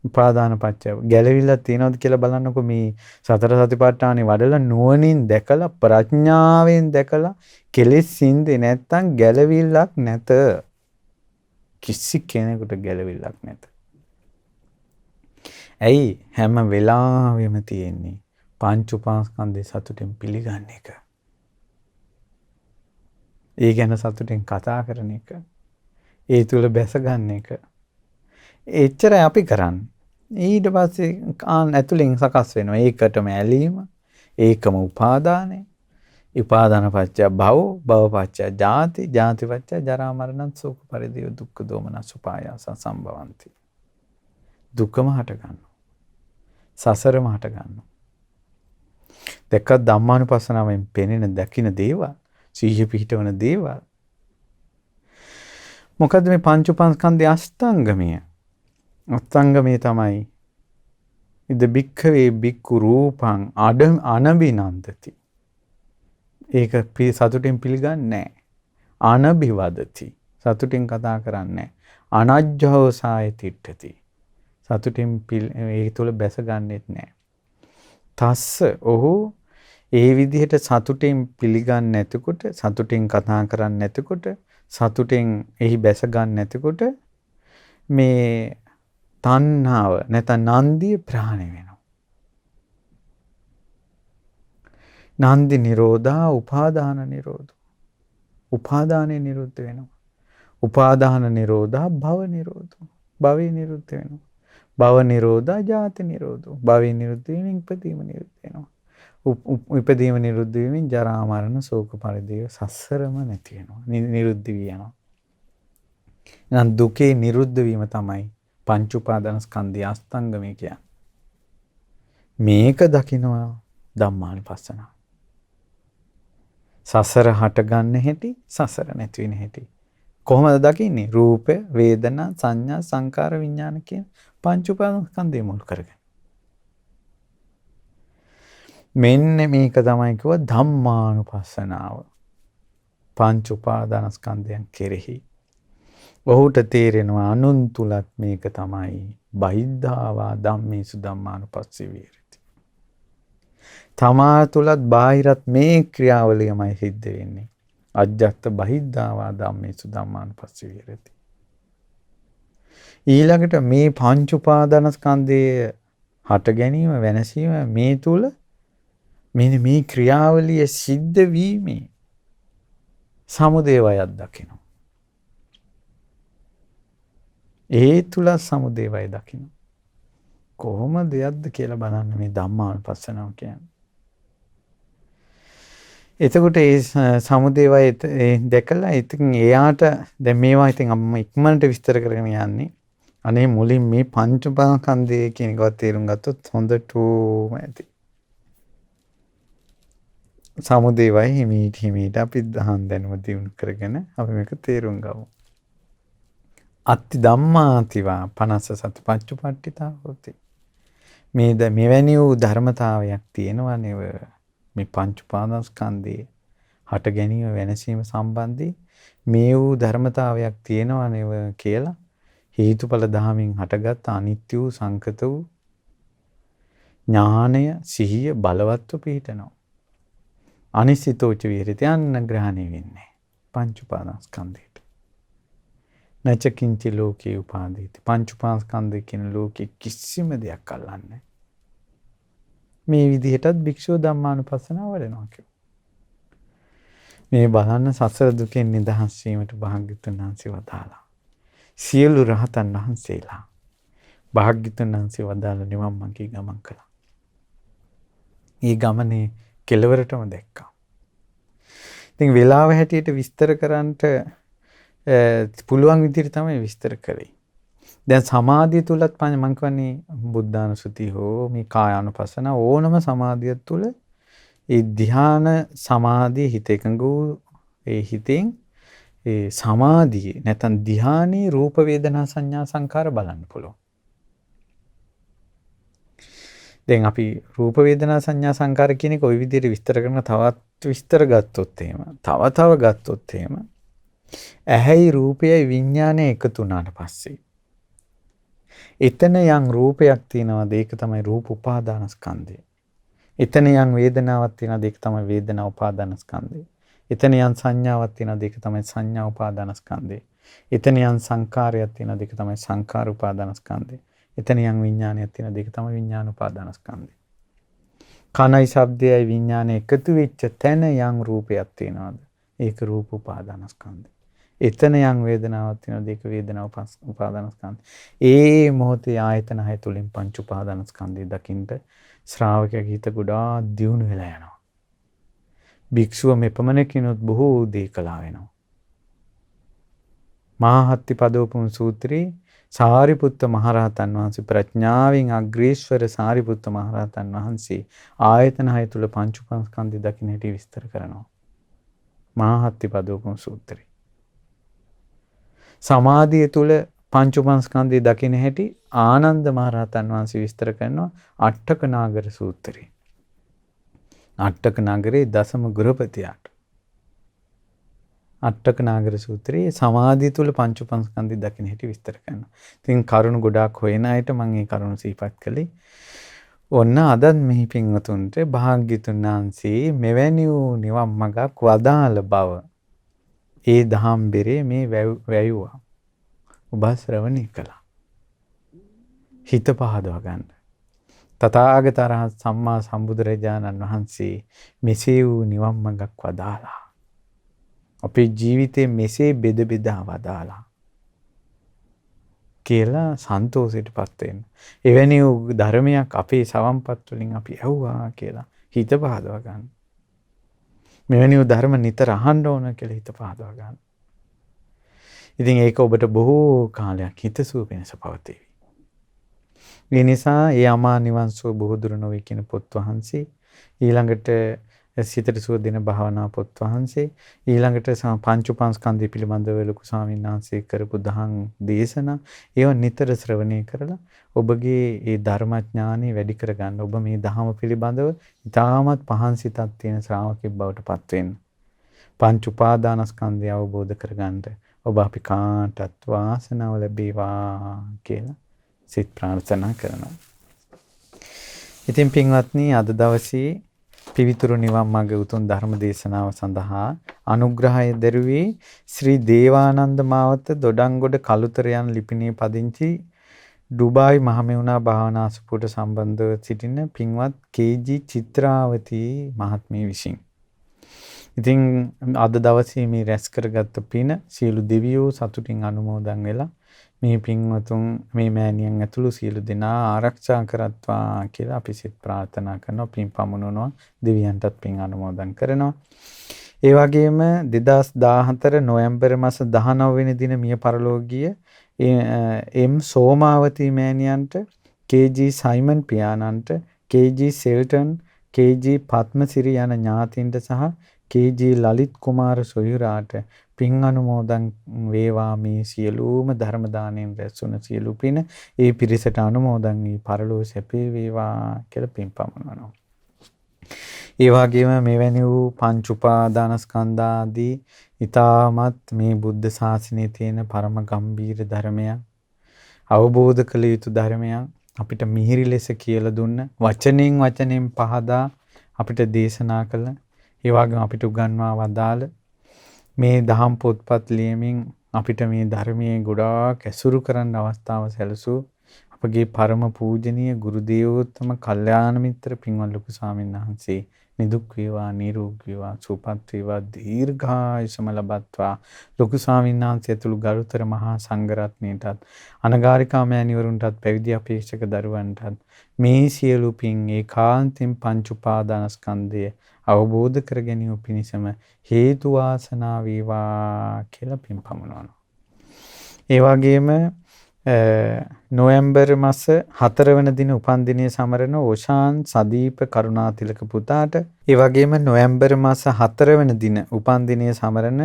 උපාදාන පත්‍ය ගැලවිලා තියෙනවද කියලා බලන්නකො. මේ සතර සතිපට්ඨානේ වඩලා නුවණින් දැකලා ප්‍රඥාවෙන් දැකලා කෙලෙස් සින්දේ නැත්තම් ගැලවිල්ලක් නැත. කිසි කෙනෙකුට ගැලවිල්ලක් නැත. ඇයි හැම වෙලාවෙම තියෙන්නේ පංච උපාදානස්කන්ධේ සතුටෙන් පිළිගන්න එක. ඒ ගැන සතුටෙන් කතා කරන එක. ඒ තුල බැස ගන්න එක. එච්චරයි අපි කරන්නේ. ඊට පස්සේ ඇතුලෙන් සකස් වෙනවා. ඒකටම ඇලීම, ඒකම උපාදානය. උපාදාන පත්‍ය භව, භව පත්‍ය ජාති, ජාති පත්‍ය ජරා මරණ ශෝක පරිදේව දුක්ඛ දෝමනස් උපායාස සම්භවಂತಿ. දුකම හට ගන්නවා. සසරම හට ගන්නවා. දැක්ක ධම්මානුපස්සනාවෙන් පෙනෙන දකින්න දේවල්, සීහ පිහිටවන දේවල්. මොකද්ද මේ පංච උපාදානස්කන්ධයේ අෂ්ටාංගමය? අෂ්ටාංගමය තමයි ඉද බික්ඛවේ බික්ඛු රූපං අනබිනන්දති. ඒක සතුටින් පිළිගන්නේ නැහැ. අනබිවදති. සතුටින් කතා කරන්නේ නැහැ. අනජ්ජෝසාය තිට්ඨති. සතුටින් ඒ තුල බැස ගන්නෙත් නැහැ. තස්ස ඔහු ඒ විදිහට සතුටින් පිළිගන්නේ නැතිකොට, සතුටින් කතා කරන්නේ නැතිකොට, සතුටින් එහි බැස ගන්න නැතිකොට මේ තණ්හාව නැත්නම් නන්දිය ප්‍රහාණය වෙනවා. නන්දි නිරෝධා උපාදාන නිරෝධෝ. උපාදානේ නිරුද්ධ වෙනවා. උපාදාන නිරෝධා භව නිරෝධෝ. භවේ නිරුද්ධ වෙනවා. භව නිරෝධා ජාති නිරෝධෝ. භවේ නිරුද්ධ වීමෙන් ඉපදීම නිරුද්ධ වෙනවා. ඉපදීම නිරුද්ධ වීමෙන් ජරා මරණ ශෝක පරිදේව සසරම නැති වෙනවා. නිරුද්ධ වී යනවා. එහෙනම් දුකේ නිරුද්ධ වීම තමයි පංච උපාදානස්කන්ධය අෂ්ටාංගමය කියන්නේ. මේක දකිනවා ධම්මානුපස්සනාව. සසර හට ගන්න හැටි, සසර නැති වෙන හැටි. කොහොමද දකින්නේ? රූප, වේදනා, සංඥා, සංකාර, විඥාන කියන පංච උපාදානස්කන්ධය මුල් කරගෙන. මෙන්න මේක තමයි කිව්ව ධම්මානුපස්සනාව. පංච උපාදානස්කන්ධයන් කෙරෙහි ඔහුට තේරෙනවා අනුන් තුලත් මේක තමයි බහිද්ධාවා ධම්මේසු ධම්මානුපස්සී විහෙරති. තමා තුලත් බාහිරත් මේ ක්‍රියාවලියමයි සිද්ධ වෙන්නේ. අජ්ජත් බහිද්ධාවා ධම්මේසු ධම්මානුපස්සී විහෙරති. ඊළඟට මේ පංච උපාදානස්කන්ධයේ හට ගැනීම වෙනසීම මේ තුල මෙන්න මේ ක්‍රියාවලිය සිද්ධ වීමේ සමුදය වයක් දකිනවා. ඒ තුල සමුදය වය දකිනවා. කොහොම දෙයක්ද කියලා බලන්න මේ ධම්මානුපස්සනාව කියන්නේ. එතකොට ඒ සමුදය වය දැකලා ඉතින් එයාට දැන් මේවා ඉතින් අම්ම ඉක්මනට විස්තර කරගෙන යන්නේ. අනේ මුලින් මේ පංච උපාදානස්කන්ධය කියන එකවත් තේරුම් ගත්තොත් හොඳටම ඇති. සමුදය වය හිමීට අපි දහන් දැනුම දිනු කරගෙන අපි මේක තේරුම් ගමු. අත්ති ධම්මාතිවා 50 සති පච්චුපට්ඨිතා හොති. මෙවැනි වූ ධර්මතාවයක් තියෙනවා නේව මේ පංච උපාදානස්කන්ධයේ හට ගැනීම වෙනසීම සම්බන්ධී මේ වූ ධර්මතාවයක් තියෙනවා නේව කියලා හේතුඵල ධාමෙන් හටගත් අනිත්‍ය වූ සංකත වූ ඥානය සිහිය බලවත්ව පිහිටනවා. අනිසිතෝච විහෙරති යන්න ග්‍රහණය වෙන්නේ පංච උපාදානස්කන්ධයට. නචකින්ච ලෝකේ උපාදීති. පංච උපාදානස්කන්ධය කියන ලෝකෙ කිසිම දෙයක් අල්ලන්නේ. මේ විදිහටත් භික්ෂුව ධම්මානුපස්සනාව වඩනවා කියනවා. මේ බලන්න සසර දුකෙන් නිදහස් වීමට භාග්‍යවතුන් වහන්සේ වදාළා. සියලු රහතන් වහන්සේලා භාග්‍යවතුන් වහන්සේ වදාළ නිවන් මාර්ගයේ ගමන් කළා. මේ ගමනේ කෙලවරටම දැක්කා. ඉතින් වෙලාව හැටියට විස්තර කරන්නට පුළුවන් විදිහට තමයි විස්තර කරේ. දැන් සමාධිය තුලත් මම කියන්නේ බුද්ධානුස්සතිය හෝ මේ කායානුපස්සන ඕනම සමාධිය තුල ඒ ධ්‍යාන සමාධිය හිත එකඟ වූ ඒ හිතෙන් ඒ සමාධියේ නැත්නම් ධ්‍යානයේ රූප වේදනා සංඥා සංකාර බලන්න පුළුවන්. දැන් අපි රූප වේදනා සංඥා සංකාර කියන එක ওই විදිහට විස්තර කරන තවත් විස්තර ගත්තොත් එහෙම තව ගත්තොත් එහෙම ඇහැයි රූපයයි විඥානය එකතු වුණාට පස්සේ එතන යම් රූපයක් තියෙනවාද ඒක තමයි රූප උපාදානස්කන්ධය. එතන යම් වේදනාවක් තියෙනවාද ඒක තමයි වේදනා උපාදානස්කන්ධය. එතන යම් සංඥාවක් තියෙනවාද ඒක තමයි සංඥා උපාදානස්කන්ධය. එතන යම් සංකාරයක් තියෙනවාද ඒක තමයි සංකාර උපාදානස්කන්ධය. එතන යම් විඥානයක් තියෙනවාද ඒක තමයි විඥාන උපාදානස්කන්ධය. කනයි ශබ්දයයි විඥානය එකතු වෙච්ච තැන යම් රූපයක් තියෙනවාද ඒක රූප උපාදානස්කන්ධය. එතන යම් වේදනාවක් තියෙනවාද ඒක වේදනා උපාදානස්කන්ධය. ඒ මොහොතේ ආයතන හය තුලින් පංච උපාදානස්කන්ධය දකින්න ශ්‍රාවකයාගේ හිත ගොඩාක් දියුණු වෙලා යනවා. භික්ෂුව මෙපමණකිනුත් බොහෝ දේ කළා වෙනවා. මාහත්ති පදෝපම සූත්‍රයේ සාරිපුත්ත මහරහතන් වහන්සේ ප්‍රඥාවෙන් අග්‍රේශ්වර සාරිපුත්ත මහරහතන් වහන්සේ ආයතන හය තුල පංච උපාදානස්කන්ධය දකින්න හැටි විස්තර කරනවා. මාහත්ති පදෝපම සූත්‍රය. සමාධිය තුල පංච උපාදානස්කන්ධය දකින්න හැටි ආනන්ද මහරහතන් වහන්සේ විස්තර කරනවා අට්ඨක නාගර සූත්‍රයේ. අට්ඨක නාගරේ දසම ගෘහපතියාට. අට්ඨක නාගර සූත්‍රයේ සමාධිය තුල පංච උපාදානස්කන්ධය දකින්න හැටි විස්තර කරනවා. ඉතින් කරුණු ගොඩාක් හොයන අයට මම මේ කරුණු සිහිපත් කළේ. ඔන්න අදත් මෙහි පින්වතුන්ට භාග්‍යතුන් වහන්සේ මෙවැනි වූ නිවන් මඟක් වදාළ බව ඒ දහම් බෙරේ මේ වැයුවා. ඔබ ශ්‍රවණය කළා. හිත පහදවා ගන්න. තථාගත රහත් සම්මා සම්බුදුරජාණන් වහන්සේ මෙසේ වූ නිවන් මඟක් වදාලා. අපේ ජීවිතේ මෙසේ බෙද බෙදා වදාලා. කියලා සන්තෝෂයටපත් වෙන්න. එවැනි වූ ධර්මයක් අපේ සවම්පත් වලින් අපි ඇහුවා කියලා හිත පහදවා ගන්න. මෙවැනි වූ ධර්ම නිතර අහන්න ඕන කියලා හිත පහදවා ගන්න. ඉතින් ඒක ඔබට බොහෝ කාලයක් හිතසුව වෙනස පවතීවි. ඒ නිසා ඒ අමා නිවන් සුව බොහෝ දුර නොවේ කියන පොත් වහන්සේ ඊළඟට සිතට සුව දෙන භාවනා පොත් වහන්සේ ඊළඟට පංච උපාස්කන්ධය පිළිබඳව ලොකු ස්වාමීන් වහන්සේ කරපු දහම් දේශනා ඒව නිතර ශ්‍රවණය කරලා ඔබගේ ඒ ධර්මඥානෙ වැඩි කරගන්න ඔබ මේ දහම පිළිබඳව ඉතාමත් පහන් සිතක් තියෙන ශ්‍රාවකෙක් බවට පත් වෙන්න. පංච උපාදානස්කන්ධය අවබෝධ කරගන්න ඔබ අපි කාටත් වාසනාව ලැබේවා කියලා සිත ප්‍රාර්ථනා කරනවා. ඉතින් පින්වත්නි අද දවසේ පිවිතුරු නිවන් මාර්ග උතුම් ධර්ම දේශනාව සඳහා අනුග්‍රහය දරුවේ ශ්‍රී දේවානන්ද මාවත දොඩංගොඩ කළුතර යන ලිපිණේ පදිංචි ඩුබායි මහමෙවුනා භාවනා අසපුවට සම්බන්ධව සිටින පින්වත් කේ.ජී. චිත්‍රාවතී මහත්මිය විසින්. ඉතින් අද දවසේ මේ රැස් කරගත්ත පින සියලු දෙවියෝ සතුටින් අනුමෝදන් වෙලා මේ පින්වතුන් මේ මෑණියන් ඇතුළු සියලු දෙනා ආරක්ෂා කරත්වා කියලා අපි සිත ප්‍රාර්ථනා කරනවා. පින් පමුණුනවා. දෙවියන්ටත් පින් අනුමෝදන් කරනවා. ඒ වගේම 2014 නොවැම්බර් මාස 19 වෙනි දින මිය පරලෝකීය එම් සෝමාවතී මෑණියන්ට, කේ.ජී. සයිමන් පියාණන්ට, කේ.ජී. සෙල්ටන්, කේ.ජී. පත්මසිරි යන ඥාතීන්ට සහ කේ.ජී. ලලිත් කුමාර සොයුරාට පින් අනුමෝදන් වේවා. මේ සියලුම ධර්ම දාණයෙන් රැස්වන සියලු පින ඒ පිරිසට අනුමෝදන් වී පරලෝ සැපේ වේවා කියලා පින් පමුණවනවා. ඒ වගේම මෙවැනි වූ පංච උපාදානස්කන්ධාදී ඊ타මත් මේ බුද්ධ ශාසනයේ තියෙන පරම ගම්බීර ධර්මයන් අවබෝධ කළ යුතු ධර්මයන් අපිට මිහිරි ලෙස කියලා දුන්න වචනෙන් පහදා අපිට දේශනා කළ ඒ වගේම අපිට උගන්වා වදාළ මේ දහම් පොත්පත් ලියමින් අපිට මේ ධර්මයේ ගොඩාක් ඇසුරු කරන්න අවස්ථාව සැලසූ අපගේ පරම පූජනීය ගුරු දේවෝත්තම කල්යාණ මිත්‍ර පින්වත් ලොකු ස්වාමීන් වහන්සේ නිදුක් වේවා, නිරෝගී වේවා, සුවපත් වේවා, දීර්ඝායුෂම ලබත්වා. ලොකු ස්වාමීන් වහන්සේ ඇතුළු ගරුතර මහා සංඝරත්නයටත් අනගාരികා මෑණිවරුන්ටත් පැවිදි අපේක්ෂක දරුවන්ටත් මේ සියලු පින් ඒකාන්තයෙන් පංච උපාදානස්කන්ධය අවබෝධ කර ගැනීම පිණිසම හේතු වාසනා වේවා කියලා පින් පමුණවනවා. ඒ වගේම නොවැම්බර් මාස 4 වෙනි දින උපන්දිනය සමරන ඕෂාන් සදීප කරුණාතිලක පුතාට, ඒ වගේම නොවැම්බර් මාස 4 වෙනි දින උපන්දිනය සමරන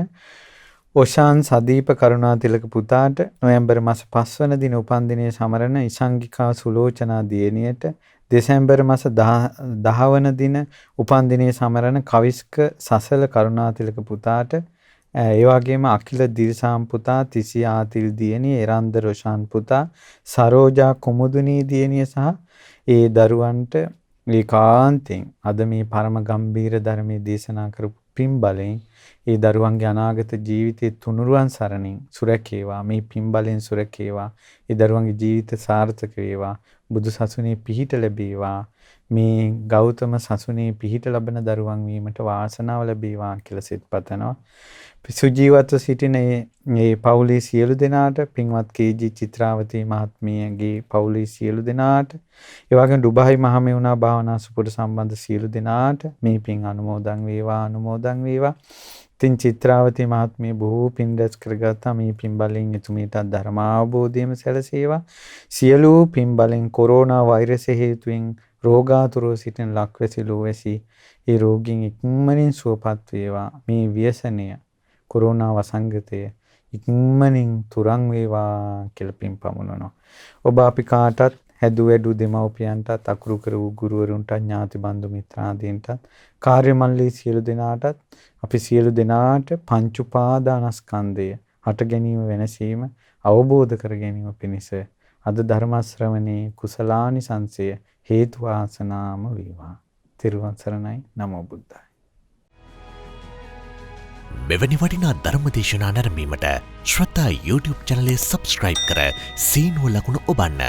ඕෂාන් සදීප කරුණාතිලක පුතාට, නොවැම්බර් මාස 5 වෙනි දින උපන්දිනය සමරන ඉසංගිකා සුලෝචනා දියණියට, දෙසැම්බර් මාස 10 වන දින උපන්දිනය සමරන කවිස්ක සසල කරුණාතිලක පුතාට, ඒ වගේම අකිල දිරිසාම් පුතා, තිසි ආතිල් දියණිය, එරන්ද රොෂාන් පුතා, සරෝජා කුමුදුනී දියණිය සහ ඒ දරුවන්ට ඒකාන්තයෙන් අද මේ පරම ගම්බීර ධර්මයේ දේශනා කරපු පින් බලෙන් ඒ දරුවන්ගේ අනාගත ජීවිතයේ තුනුරුවන් සරණින් සුරැකේවා. මේ පින් බලෙන් සුරැකේවා. ඒ දරුවන්ගේ ජීවිත සාර්ථක වේවා. බුදු සසුනේ පිහිට ලැබේවා. මේ ගෞතම සසුනේ පිහිට ලබන දරුවන් වීමට වාසනාව ලැබේවා කියලා සිත පතනවා. සුජීවත්ව සිටින මේ පවුලේ සියලු දෙනාට, පින්වත් කේ.ජී. චිත්‍රාවතී මහත්මියගේ පවුලේ සියලු දෙනාට, ඒ වගේම ඩුබායි මහමෙවුනා භාවනා සුපුරට සම්බන්ධ සියලු දෙනාට මේ පින් අනුමෝදන් වේවා, අනුමෝදන් වේවා. ඉතින් චිත්‍රාවතී මහත්මිය බොහෝ පින් රැස් කරගත්තා. මේ පින් බලෙන් එතුමියට ධර්ම අවබෝධයම සැලසේවා. සියලු පින් බලෙන් කොරෝනා වෛරසය හේතුවෙන් රෝගාතුරව සිටින ලක්වැසි ලෝවැසි ඒ රෝගීන් ඉක්මනින් සුවපත් වේවා. මේ ව්‍යසනය කොරෝනා වසංගතය ඉක්මනින් තුරන් වේවා කියලා පින් පමුණවනවා. ඔබ අපි කාටත් හැදු වැඩු දෙමව්පියන්ටත් අකුරු කර වූ ගුරුවරුන්ටත් ඥාති බන්දු මිත්‍රාදීන්ටත් කාර්ය මණ්ඩලයේ සියලු දෙනාටත් අපි සියලු දෙනාට පංච උපාදානස්කන්ධය හට ගැනීම වෙනසීම අවබෝධ කර ගැනීම පිණිස අද ධර්ම ශ්‍රවණේ කුසලානිසංසය හේතු වාසනාම වේවා. තිරුවන් සරණයි. නමෝ බුද්ධාය. මෙවැනි වටිනා ධර්මදේශනා නැරඹීමට ශ්‍රද්ධා YouTube චැනලය සබ්ස්ක්‍රයිබ් කර සීනුව ලකුණ ඔබන්න.